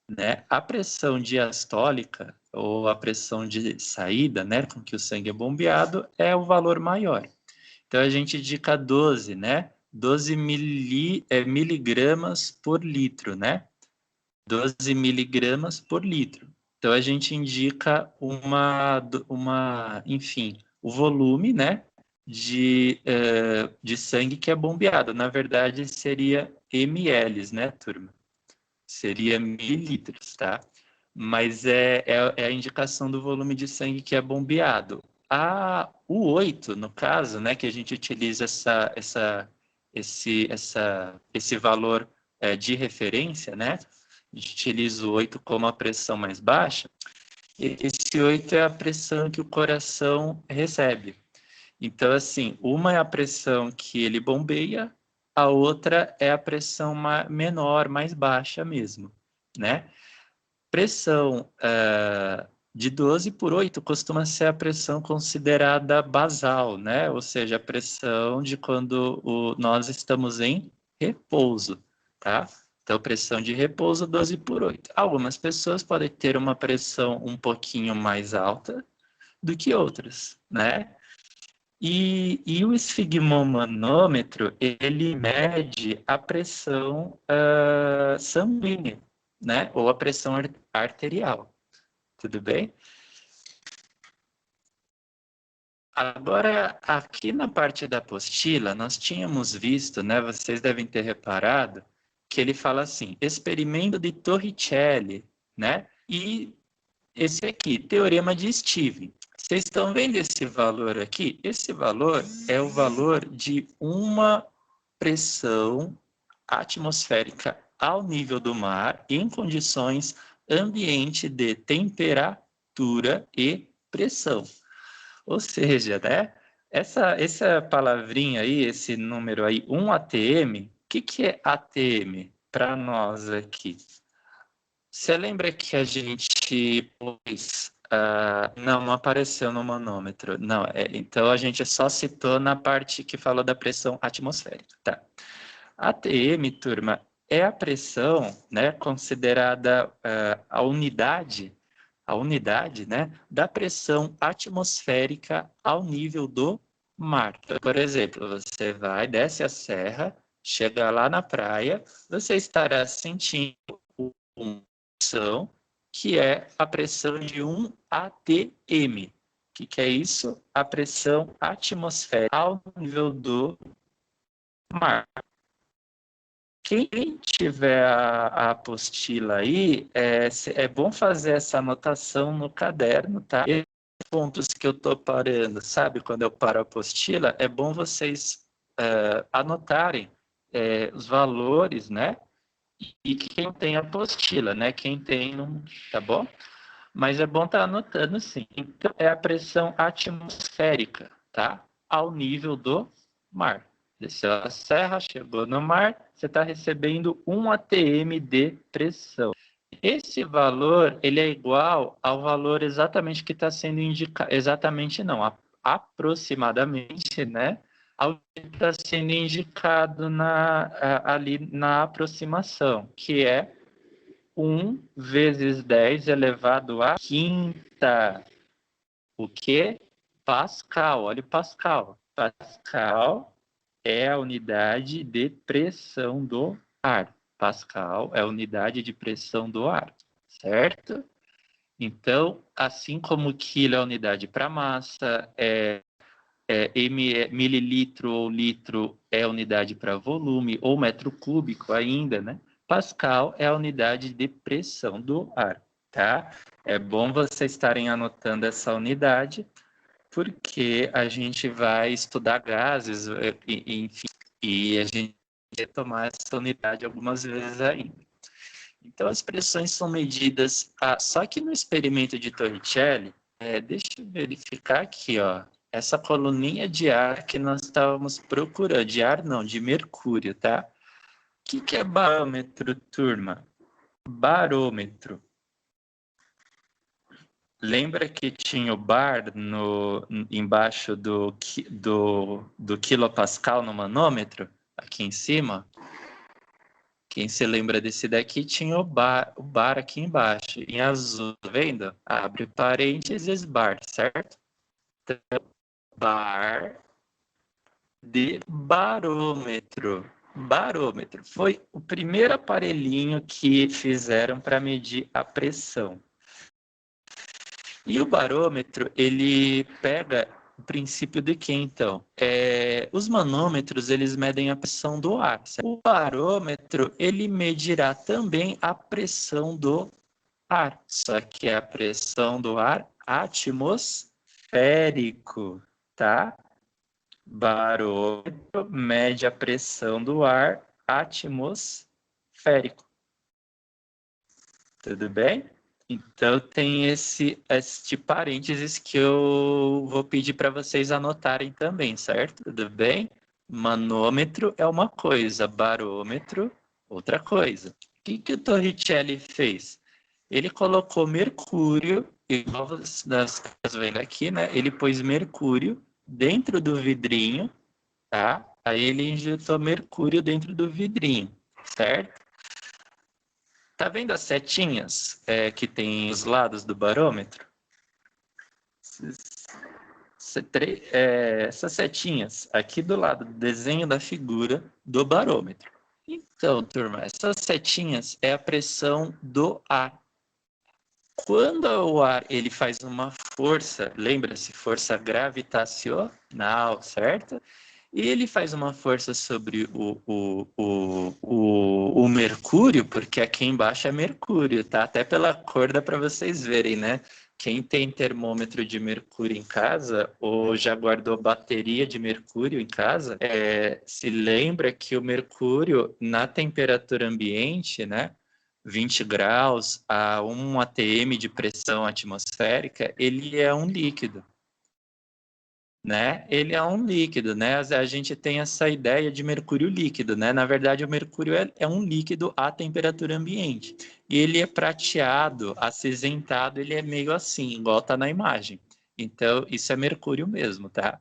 né? A pressão diastólica, ou a pressão de saída, né? Com que o sangue é bombeado, é o valor maior. Então, a gente indica 12, né? 12 miligramas por litro, né? 12 miligramas por litro. Então, a gente indica enfim, o volume, né? De sangue que é bombeado. Na verdade, seria ml, né, turma? Seria mililitros, tá? Mas é a indicação do volume de sangue que é bombeado. O 8, no caso, né, que a gente utiliza esse valor de referência, né? A gente utiliza o 8 como a pressão mais baixa. E esse 8 é a pressão que o coração recebe. Então, assim, uma é a pressão que ele bombeia, a outra é a pressão menor, mais baixa mesmo, né? Pressão de 12 por 8 costuma ser a pressão considerada basal, né? Ou seja, a pressão de quando nós estamos em repouso, tá? Então, pressão de repouso 12 por 8. Algumas pessoas podem ter uma pressão um pouquinho mais alta do que outras, né? E o esfigmomanômetro, ele mede a pressão sanguínea, né? Ou a pressão arterial. Tudo bem? Agora, aqui na parte da apostila, nós tínhamos visto, né, vocês devem ter reparado, que ele fala assim, experimento de Torricelli, né? E esse aqui, teorema de Stevens. Vocês estão vendo esse valor aqui? Esse valor é o valor de uma pressão atmosférica ao nível do mar em condições ambiente de temperatura e pressão. Ou seja, né? Essa palavrinha aí, esse número aí, 1 atm, o que é atm para nós aqui? Você lembra que a gente pôs... não apareceu no manômetro. Não, então a gente só citou na parte que falou da pressão atmosférica. Tá. ATM, turma, é a pressão, né, considerada a unidade, né, da pressão atmosférica ao nível do mar. Por exemplo, você vai, desce a serra, chega lá na praia, você estará sentindo uma pressão que é a pressão de 1 atm. O que é isso? A pressão atmosférica ao nível do mar. Quem tiver a apostila aí, é bom fazer essa anotação no caderno, tá? Esses pontos que eu estou parando, sabe? Quando eu paro a apostila, é bom vocês anotarem os valores, né? E quem tem apostila, né? Quem tem, não, tá bom? Mas é bom estar anotando, sim. Então, é a pressão atmosférica, tá? Ao nível do mar. Desceu a serra, chegou no mar, você está recebendo 1 atm de pressão. Esse valor, ele é igual ao valor exatamente que está sendo indicado, exatamente não, aproximadamente, né? Ao que está sendo indicado ali na aproximação, que é 1 vezes 10 elevado à quinta. O que? Pascal, olha o Pascal. Pascal é a unidade de pressão do ar. Pascal é a unidade de pressão do ar, certo? Então, assim como quilo é a unidade para massa, mililitro ou litro é a unidade para volume, ou metro cúbico ainda, né? Pascal é a unidade de pressão do ar, tá? É bom vocês estarem anotando essa unidade, porque a gente vai estudar gases, enfim, e a gente vai tomar essa unidade algumas vezes ainda. Então, as pressões são medidas, só que no experimento de Torricelli, deixa eu verificar aqui, ó, essa coluninha de ar que nós estávamos procurando, de ar não, de mercúrio, tá? O que é barômetro, turma? Barômetro. Lembra que tinha o bar embaixo do quilopascal no manômetro? Aqui em cima? Quem se lembra desse daqui tinha o bar aqui embaixo, em azul, tá vendo? Abre parênteses, bar, certo? Então, bar de barômetro. Barômetro foi o primeiro aparelhinho que fizeram para medir a pressão. E o barômetro, ele pega o princípio de quê, então? Os manômetros, eles medem a pressão do ar. Certo? O barômetro, ele medirá também a pressão do ar. Só que é a pressão do ar atmosférico, tá? Barômetro mede a pressão do ar atmosférico. Tudo bem? Então, tem este parênteses que eu vou pedir para vocês anotarem também, certo? Tudo bem? Manômetro é uma coisa, barômetro, outra coisa. O que o Torricelli fez? Ele colocou mercúrio, igual nós vendo aqui, né? Ele pôs mercúrio dentro do vidrinho, tá? Aí ele injetou mercúrio dentro do vidrinho, certo? Tá vendo as setinhas que tem os lados do barômetro? Essas setinhas aqui do lado do desenho da figura do barômetro. Então, turma, essas setinhas é a pressão do ar. Quando o ar ele faz uma força, lembra-se, força gravitacional, certo? E ele faz uma força sobre o mercúrio, porque aqui embaixo é mercúrio, tá? Até pela cor dá para vocês verem, né? Quem tem termômetro de mercúrio em casa, ou já guardou bateria de mercúrio em casa, se lembra que o mercúrio, na temperatura ambiente, né? 20 graus a 1 atm de pressão atmosférica, ele é um líquido, né? Ele é um líquido, né? A gente tem essa ideia de mercúrio líquido, né? Na verdade, o mercúrio é um líquido à temperatura ambiente. Ele é prateado, acinzentado, ele é meio assim, igual tá na imagem. Então, isso é mercúrio mesmo, tá?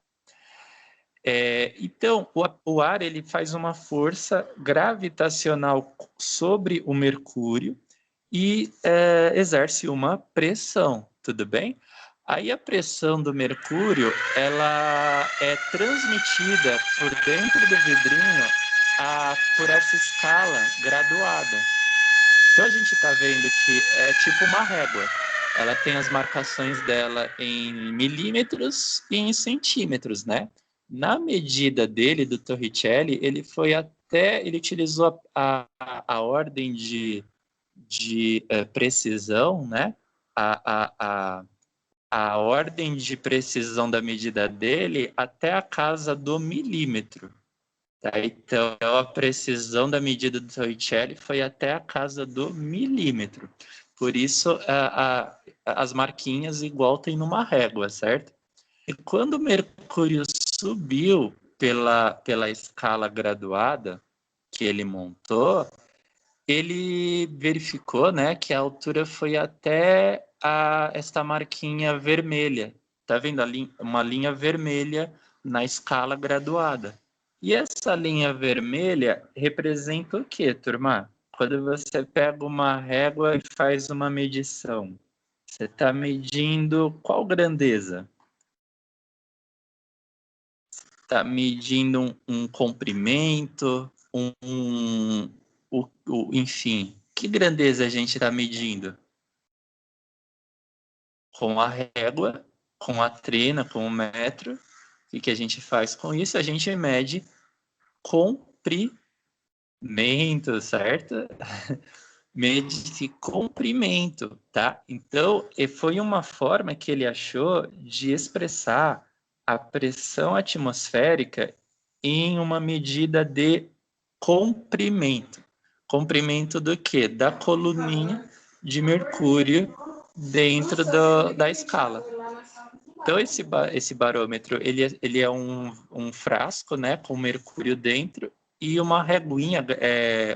Então, o ar ele faz uma força gravitacional sobre o mercúrio e exerce uma pressão, tudo bem? Aí a pressão do mercúrio, ela é transmitida por dentro do vidrinho por essa escala graduada. Então a gente está vendo que é tipo uma régua. Ela tem as marcações dela em milímetros e em centímetros, né? Na medida dele, do Torricelli, ele utilizou a ordem de precisão, né? A ordem de precisão da medida dele até a casa do milímetro. Tá? Então, a precisão da medida do Torricelli foi até a casa do milímetro. Por isso, as marquinhas igual tem numa régua, certo? E quando o mercúrio subiu pela escala graduada que ele montou, ele verificou, né, que a altura foi até esta marquinha vermelha. Tá vendo uma linha vermelha na escala graduada? E essa linha vermelha representa o quê, turma? Quando você pega uma régua e faz uma medição, você está medindo qual grandeza? Está medindo um comprimento, enfim, que grandeza a gente está medindo? Com a régua, com a trina, com o metro. O que a gente faz com isso? A gente mede comprimento, certo? Mede comprimento, tá? Então, foi uma forma que ele achou de expressar a pressão atmosférica em uma medida de comprimento. Comprimento do quê? Da coluninha de mercúrio dentro da escala. Então, esse barômetro, ele é um frasco, né, com mercúrio dentro e uma reguinha,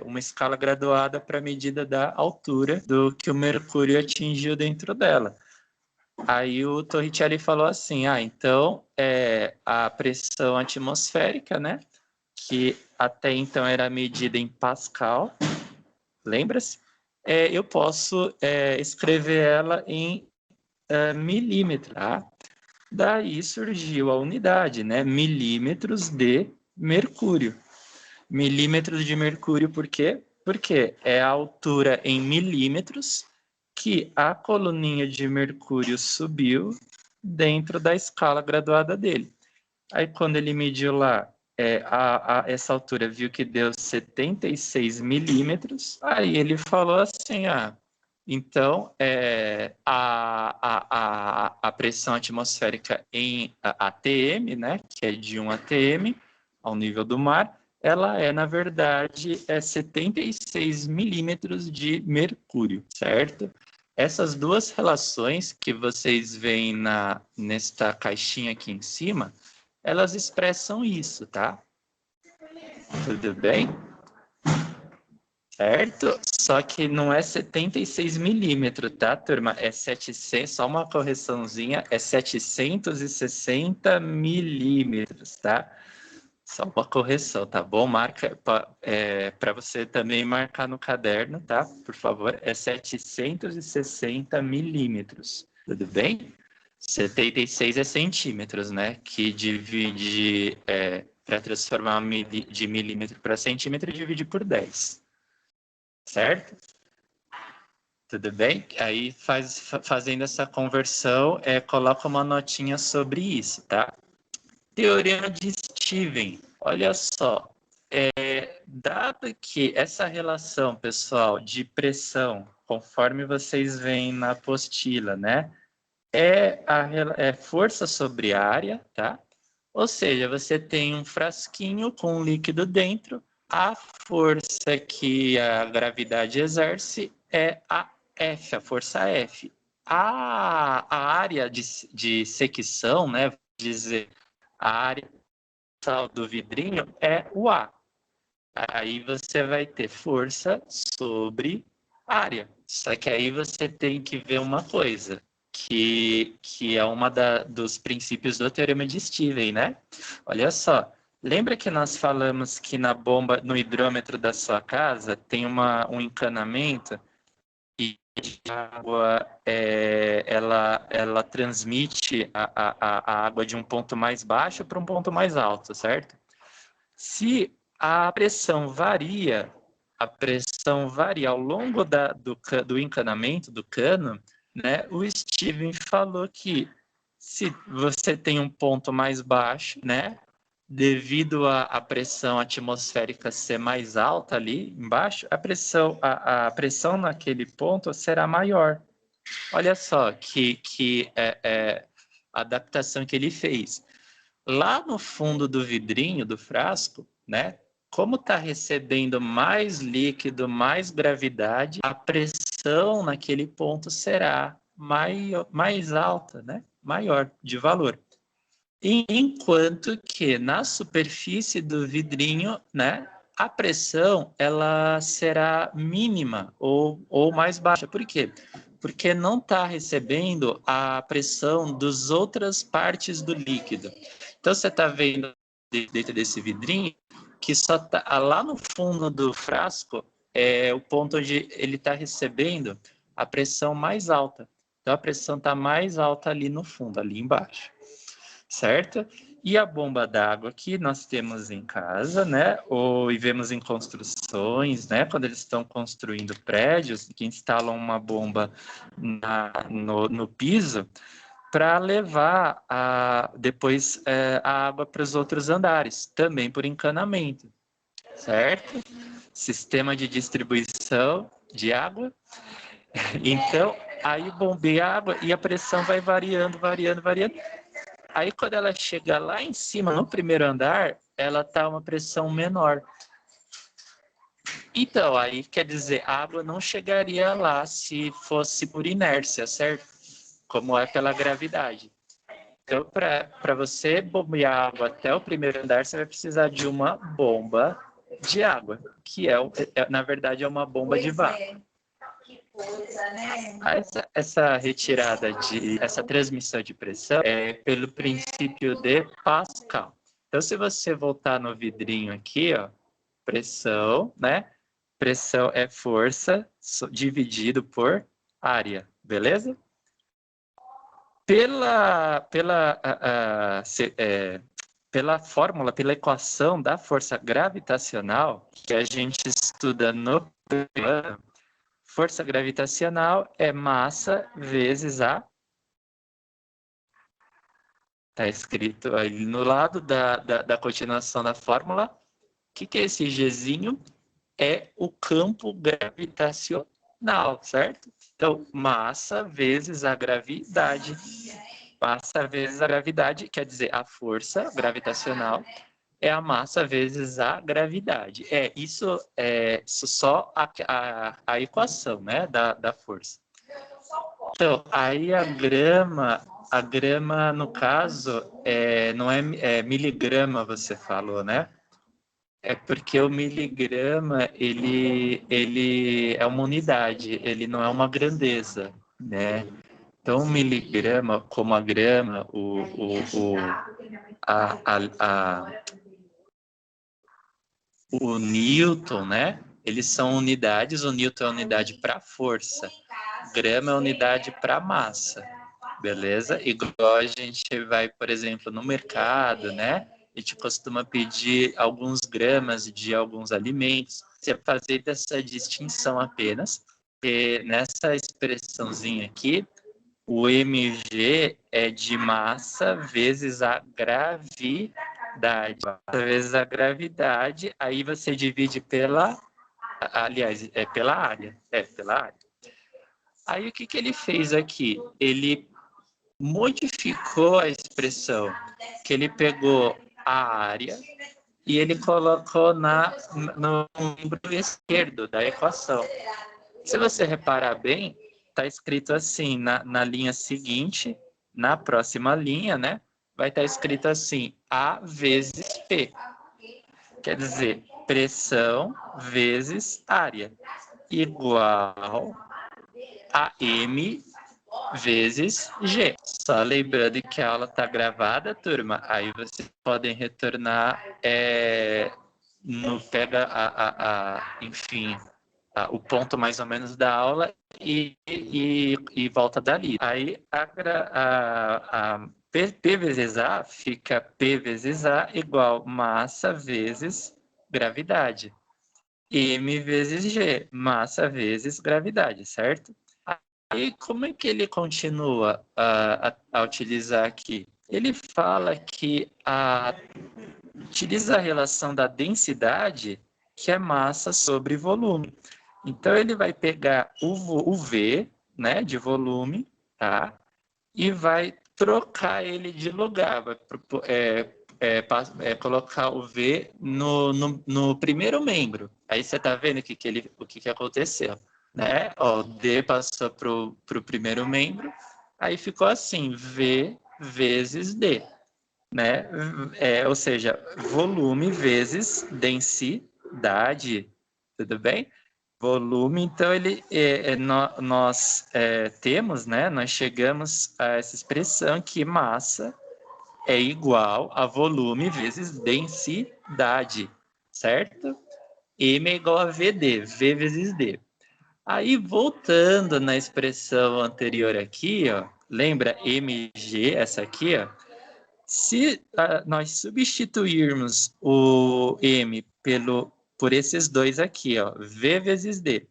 uma escala graduada para a medida da altura do que o mercúrio atingiu dentro dela. Aí o Torricelli falou assim, então a pressão atmosférica, né, que até então era medida em Pascal, lembra-se? Eu posso escrever ela em milímetro, tá? Daí surgiu a unidade, né? Milímetros de mercúrio. Milímetros de mercúrio, por quê? Porque é a altura em milímetros que a coluninha de mercúrio subiu dentro da escala graduada dele. Aí, quando ele mediu lá essa altura, viu que deu 76 milímetros, aí ele falou assim, então, a pressão atmosférica em ATM, né, que é de 1 atm ao nível do mar, ela na verdade, 76 milímetros de mercúrio, certo? Essas duas relações que vocês veem nesta caixinha aqui em cima, elas expressam isso, tá? Tudo bem? Certo? Só que não é 76 milímetros, tá, turma? É 700, só uma correçãozinha, é 760 milímetros, tá? Só uma correção, tá bom? Marca para você também marcar no caderno, tá? Por favor, é 760 milímetros, tudo bem? 76 é centímetros, né? Que divide, para transformar de milímetro para centímetro, divide por 10, certo? Tudo bem? Aí fazendo essa conversão, coloca uma notinha sobre isso, tá? Teorema de Steven, olha só. Dado que essa relação, pessoal, de pressão, conforme vocês veem na apostila, né? É força sobre área, tá? Ou seja, você tem um frasquinho com um líquido dentro, a força que a gravidade exerce é a F, a força F. A área de secção, né, dizer, a área do vidrinho é o A. Aí você vai ter força sobre área. Só que aí você tem que ver uma coisa, que é uma dos princípios do teorema de Steven, né? Olha só, lembra que nós falamos que na bomba, no hidrômetro da sua casa, tem um encanamento e a água, ela transmite a água de um ponto mais baixo para um ponto mais alto, certo? Se a pressão varia ao longo do encanamento do cano, né? O Steven falou que se você tem um ponto mais baixo, né? Devido à pressão atmosférica ser mais alta ali embaixo, a pressão naquele ponto será maior. Olha só que a adaptação que ele fez. Lá no fundo do vidrinho, do frasco, né? Como está recebendo mais líquido, mais gravidade, a pressão naquele ponto será mais alta, né? Maior de valor. Enquanto que na superfície do vidrinho, né? A pressão ela será mínima ou mais baixa. Por quê? Porque não está recebendo a pressão das outras partes do líquido. Então, você está vendo dentro desse vidrinho que só tá lá no fundo do frasco é o ponto onde ele está recebendo a pressão mais alta. Então, a pressão está mais alta ali no fundo, ali embaixo, certo? E a bomba d'água que nós temos em casa, né? Ou e vemos em construções, né? Quando eles estão construindo prédios, que instalam uma bomba no piso, para levar depois a água para os outros andares, também por encanamento, certo? Sistema de distribuição de água. Então, aí bombeia a água e a pressão vai variando. Aí, quando ela chega lá em cima, no primeiro andar, ela está uma pressão menor. Então, aí quer dizer, a água não chegaria lá se fosse por inércia, certo? Como é pela gravidade. Então, para você bombear água até o primeiro andar, você vai precisar de uma bomba de água, que na verdade, é uma bomba de vácuo. Que coisa, né? Essa retirada essa transmissão de pressão é pelo princípio de Pascal. Então, se você voltar no vidrinho aqui, ó, pressão, né? Pressão é força dividido por área, beleza? Pela fórmula, pela equação da força gravitacional que a gente estuda no plano, força gravitacional é massa vezes a... Está escrito aí no lado da continuação da fórmula. O que é esse Gzinho? É o campo gravitacional, certo? Então, massa vezes a gravidade. Massa vezes a gravidade, quer dizer, a força gravitacional é a massa vezes a gravidade. Isso só a equação, né, da força. Então, aí a grama, no caso, não é miligrama, você falou, né? É porque o miligrama, ele é uma unidade, ele não é uma grandeza, né? Então, o miligrama, como a grama, o Newton, né? Eles são unidades, o Newton é unidade para força, grama é unidade para massa, beleza? Igual a gente vai, por exemplo, no mercado, né? A gente costuma pedir alguns gramas de alguns alimentos, você fazer dessa distinção apenas, nessa expressãozinha aqui, o mg é de massa vezes a gravidade. Vezes a gravidade, aí você divide pela... Aliás, é pela área. É, pela área. Aí o que, que ele fez aqui? Ele modificou a expressão, que ele pegou a área e ele colocou no membro esquerdo da equação. Se você reparar bem, está escrito assim, na linha seguinte, na próxima linha, né? Vai estar escrito assim, A vezes P. Quer dizer, pressão vezes área, igual a M vezes G. Só lembrando que a aula está gravada, turma, aí vocês podem retornar, pega enfim, o ponto mais ou menos da aula e volta dali. Aí a P vezes A fica P vezes A igual massa vezes gravidade. M vezes G, massa vezes gravidade, certo? E como é que ele continua a utilizar aqui? Ele fala que utiliza a relação da densidade, que é massa sobre volume. Então, ele vai pegar o V, né, de volume, tá? E vai trocar ele de lugar, vai colocar o V no primeiro membro. Aí você está vendo o que aconteceu, né? Ó, o D passou para o primeiro membro, aí ficou assim, V vezes D, né? Ou seja, volume vezes densidade, tudo bem? Volume, então nós temos, né? Nós chegamos a essa expressão que massa é igual a volume vezes densidade, certo? M é igual a VD, V vezes D. Aí, voltando na expressão anterior aqui, ó, lembra mg, essa aqui, ó? Se nós substituirmos o m por esses dois aqui, ó, V vezes D,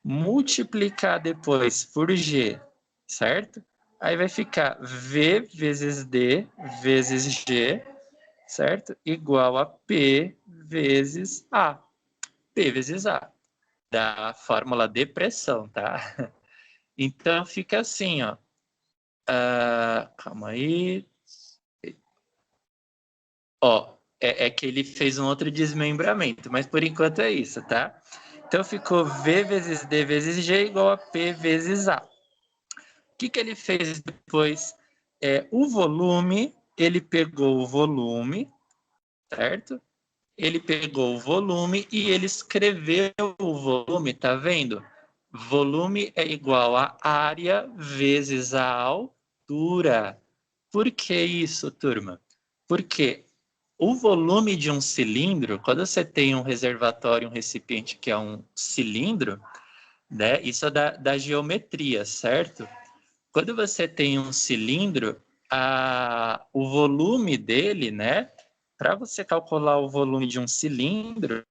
multiplicar depois por G, certo? Aí vai ficar V vezes D vezes G, certo? Igual a P vezes A. P vezes A, da fórmula de pressão, tá? Então fica assim, ó. Calma aí. Ó, é que ele fez um outro desmembramento, mas por enquanto é isso, tá? Então ficou V vezes D vezes G igual a P vezes A. O que ele fez depois? O volume, ele pegou o volume, certo? Ele pegou o volume e ele escreveu o volume, tá vendo? Volume é igual a área vezes a altura. Por que isso, turma? Porque o volume de um cilindro, quando você tem um reservatório, um recipiente que é um cilindro, né? Isso é da geometria, certo? Quando você tem um cilindro, o volume dele, né? Para você calcular o volume de um cilindro,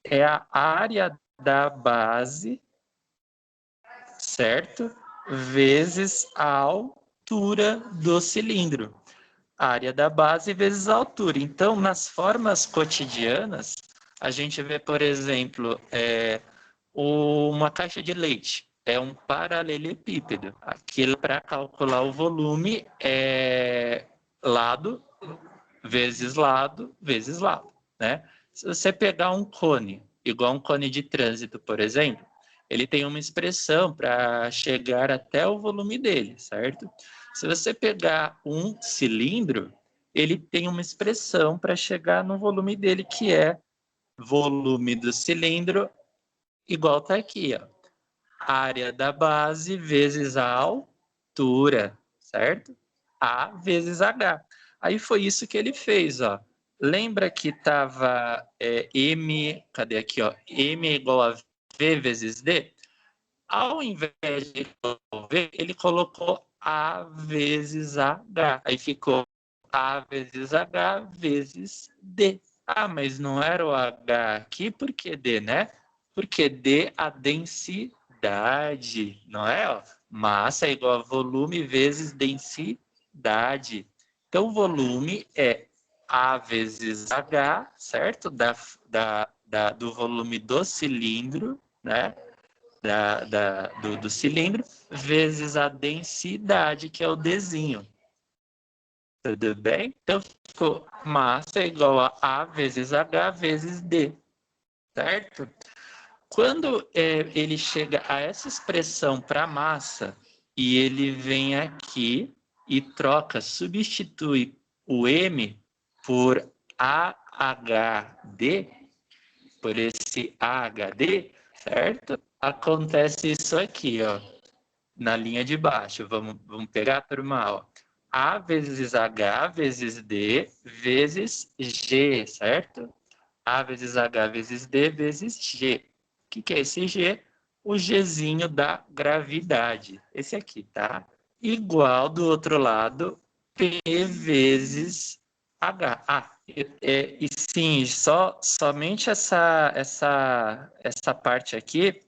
é a área da base, certo? Vezes a altura do cilindro. Área da base vezes a altura. Então, nas formas cotidianas, a gente vê, por exemplo, uma caixa de leite. É um paralelepípedo. Aquilo para calcular o volume é lado vezes lado vezes lado, né? Se você pegar um cone, igual um cone de trânsito, por exemplo, ele tem uma expressão para chegar até o volume dele, certo? Se você pegar um cilindro, ele tem uma expressão para chegar no volume dele, que é volume do cilindro igual está aqui, ó. Área da base vezes a altura, certo? A vezes H. Aí foi isso que ele fez, ó. Lembra que estava M, cadê aqui, ó? M é igual a V vezes D? Ao invés de V, ele colocou A vezes H. Aí ficou A vezes H vezes D. Ah, mas não era o H aqui, por que D, né? Porque D, a densidade. gravidade, não é? Ó, massa é igual a volume vezes densidade. Então, volume é A vezes H, certo? Do volume do cilindro, né? Do cilindro, vezes a densidade, que é o Dzinho. Tudo bem? Então, ficou massa é igual a A vezes H vezes D, certo? Quando ele chega a essa expressão para massa, e ele vem aqui e troca, substitui o M por AHD, por esse AHD, certo? Acontece isso aqui, ó, na linha de baixo. Vamos pegar, turma, ó. A vezes H vezes D vezes G, certo? A vezes H vezes D vezes G. O que é esse G? O Gzinho da gravidade. Esse aqui, tá? Igual do outro lado, P vezes H. E sim, somente essa parte aqui,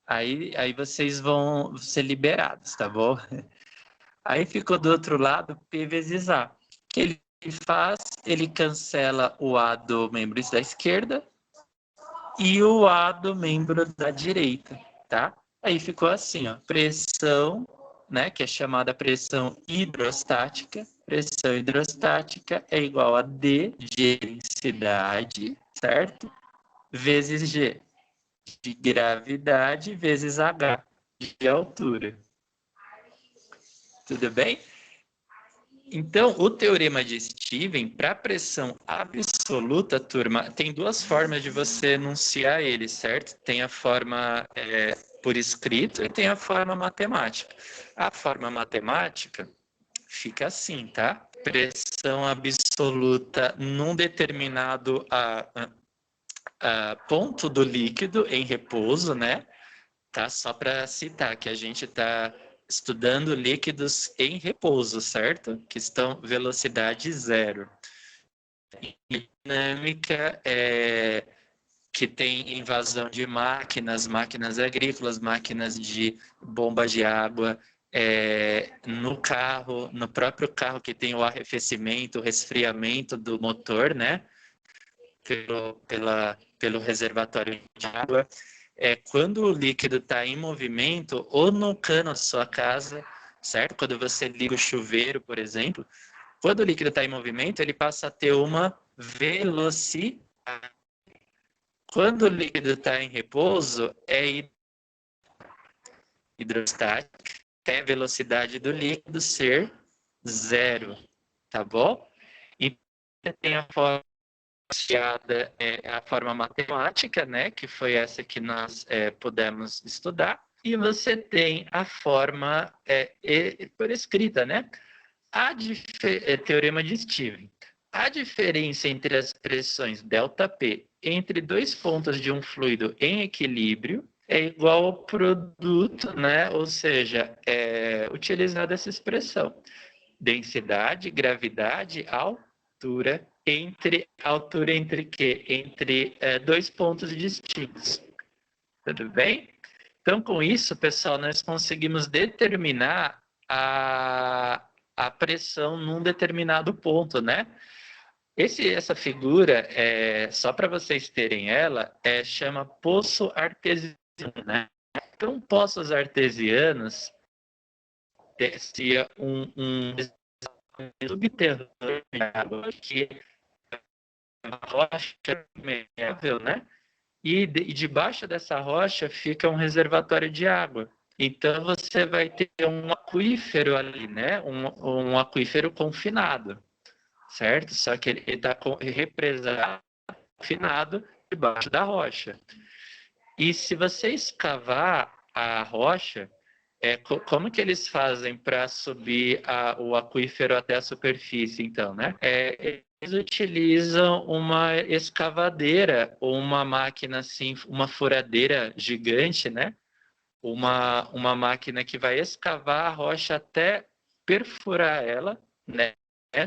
aí vocês vão ser liberados, tá bom? Aí ficou do outro lado P vezes A. O que ele faz? Ele cancela o A do membro da esquerda e o A do membro da direita, tá? Aí ficou assim, ó, pressão, né, que é chamada pressão hidrostática. Pressão hidrostática é igual a D de densidade, certo? Vezes G de gravidade vezes H de altura. Tudo bem? Então, o teorema de Stevens, para pressão absoluta, turma, tem duas formas de você enunciar ele, certo? Tem a forma por escrito e tem a forma matemática. A forma matemática fica assim, tá? Pressão absoluta num determinado ponto do líquido em repouso, né? Tá? Só para citar que a gente está estudando líquidos em repouso, certo? Que estão velocidade zero. Dinâmica que tem invasão de máquinas agrícolas, máquinas de bomba de água, no carro, no próprio carro que tem o arrefecimento, o resfriamento do motor, né? Pelo reservatório de água. Quando o líquido está em movimento, ou no cano da sua casa, certo? Quando você liga o chuveiro, por exemplo, quando o líquido está em movimento, ele passa a ter uma velocidade. Quando o líquido está em repouso, é hidrostática, até a velocidade do líquido ser zero, tá bom? E tem a forma associada à forma matemática, né, que foi essa que nós pudemos estudar, e você tem a forma por escrita, né? Teorema de Stevens. A diferença entre as pressões ΔP entre dois pontos de um fluido em equilíbrio é igual ao produto, né? Ou seja, utilizada essa expressão. Densidade, gravidade, altura. Altura entre quê? Entre dois pontos distintos. Tudo bem? Então, com isso, pessoal, nós conseguimos determinar a pressão num determinado ponto, né? Essa figura, só para vocês terem ela, chama poço artesiano, né? Então, poços artesianos seria um subterrâneo de água que é uma rocha permeável, né? E debaixo dessa rocha fica um reservatório de água. Então você vai ter um aquífero ali, né? Um aquífero confinado, certo? Só que ele está represado, confinado debaixo da rocha. E se você escavar a rocha, como que eles fazem para subir o aquífero até a superfície, então, né? Eles utilizam uma escavadeira ou uma máquina assim, uma furadeira gigante, né? Uma máquina que vai escavar a rocha até perfurar ela, né?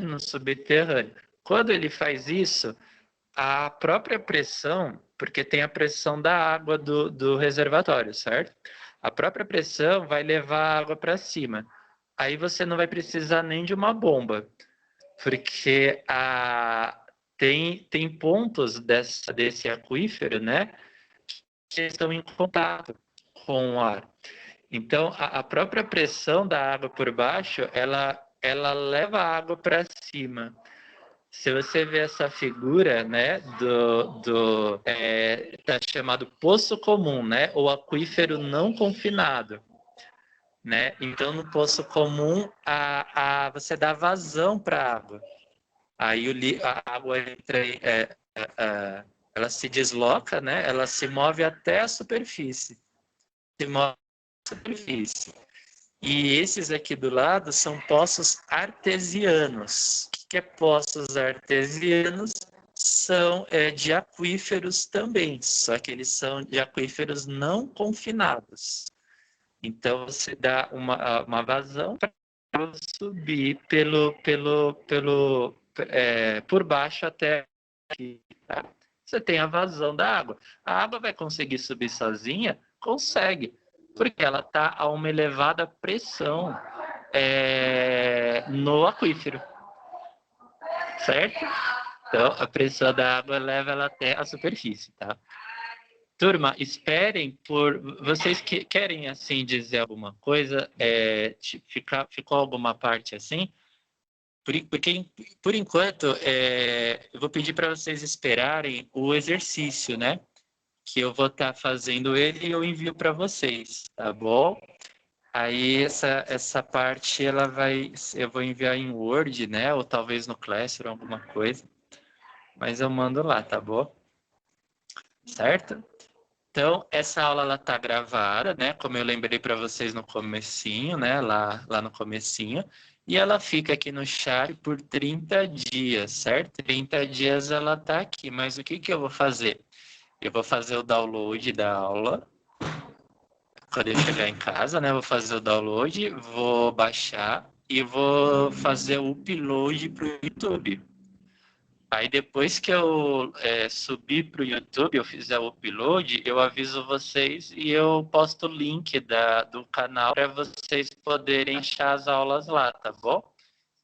No subterrâneo. Quando ele faz isso, a própria pressão, porque tem a pressão da água do reservatório, certo? A própria pressão vai levar a água para cima. Aí você não vai precisar nem de uma bomba, porque tem pontos desse aquífero, né, que estão em contato com o ar. Então, a própria pressão da água por baixo, ela leva a água para cima. Se você ver essa figura, né, tá chamado poço comum, né, ou aquífero não confinado, né? Então, no poço comum, você dá vazão para a água. Aí a água entra, ela se desloca, né? Ela se move até a superfície. Se move até a superfície. E esses aqui do lado são poços artesianos. O que é poços artesianos? São de aquíferos também, só que eles são de aquíferos não confinados. Então você dá uma vazão para subir por baixo até aqui, tá? Você tem a vazão da água. A água vai conseguir subir sozinha? Consegue, porque ela está a uma elevada pressão no aquífero, certo? Então, a pressão da água leva ela até a superfície, tá? Turma, esperem por... Vocês querem, assim, dizer alguma coisa? Ficou alguma parte assim? Porque, por enquanto, eu vou pedir para vocês esperarem o exercício, né? Que eu vou estar fazendo ele e eu envio para vocês, tá bom? Aí essa parte eu vou enviar em Word, né? Ou talvez no Classroom, alguma coisa. Mas eu mando lá, tá bom? Certo? Então, essa aula ela tá gravada, né? Como eu lembrei para vocês no comecinho, né? Lá no comecinho. E ela fica aqui no chat por 30 dias, certo? 30 dias ela tá aqui. Mas o que eu vou fazer? Eu vou fazer o download da aula. Quando eu chegar em casa, né? Vou fazer o download, vou baixar e vou fazer o upload para o YouTube. Aí depois que eu subir para o YouTube, eu fizer o upload, eu aviso vocês e eu posto o link do canal para vocês poderem achar as aulas lá, tá bom?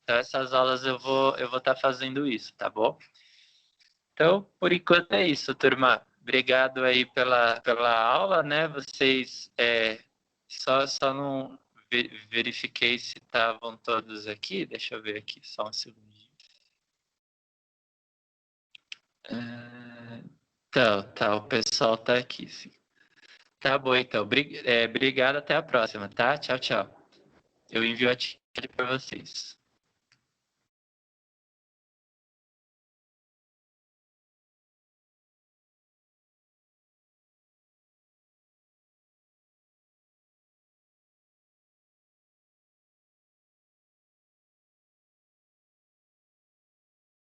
Então essas aulas eu vou estar fazendo isso, tá bom? Então, por enquanto é isso, turma. Obrigado aí pela aula, né? Vocês só não verifiquei se estavam todos aqui. Deixa eu ver aqui, só um segundo. Tá, o pessoal tá aqui, sim. Tá bom, então. Obrigado, até a próxima, tá? Tchau, tchau. Eu envio a atividade para vocês.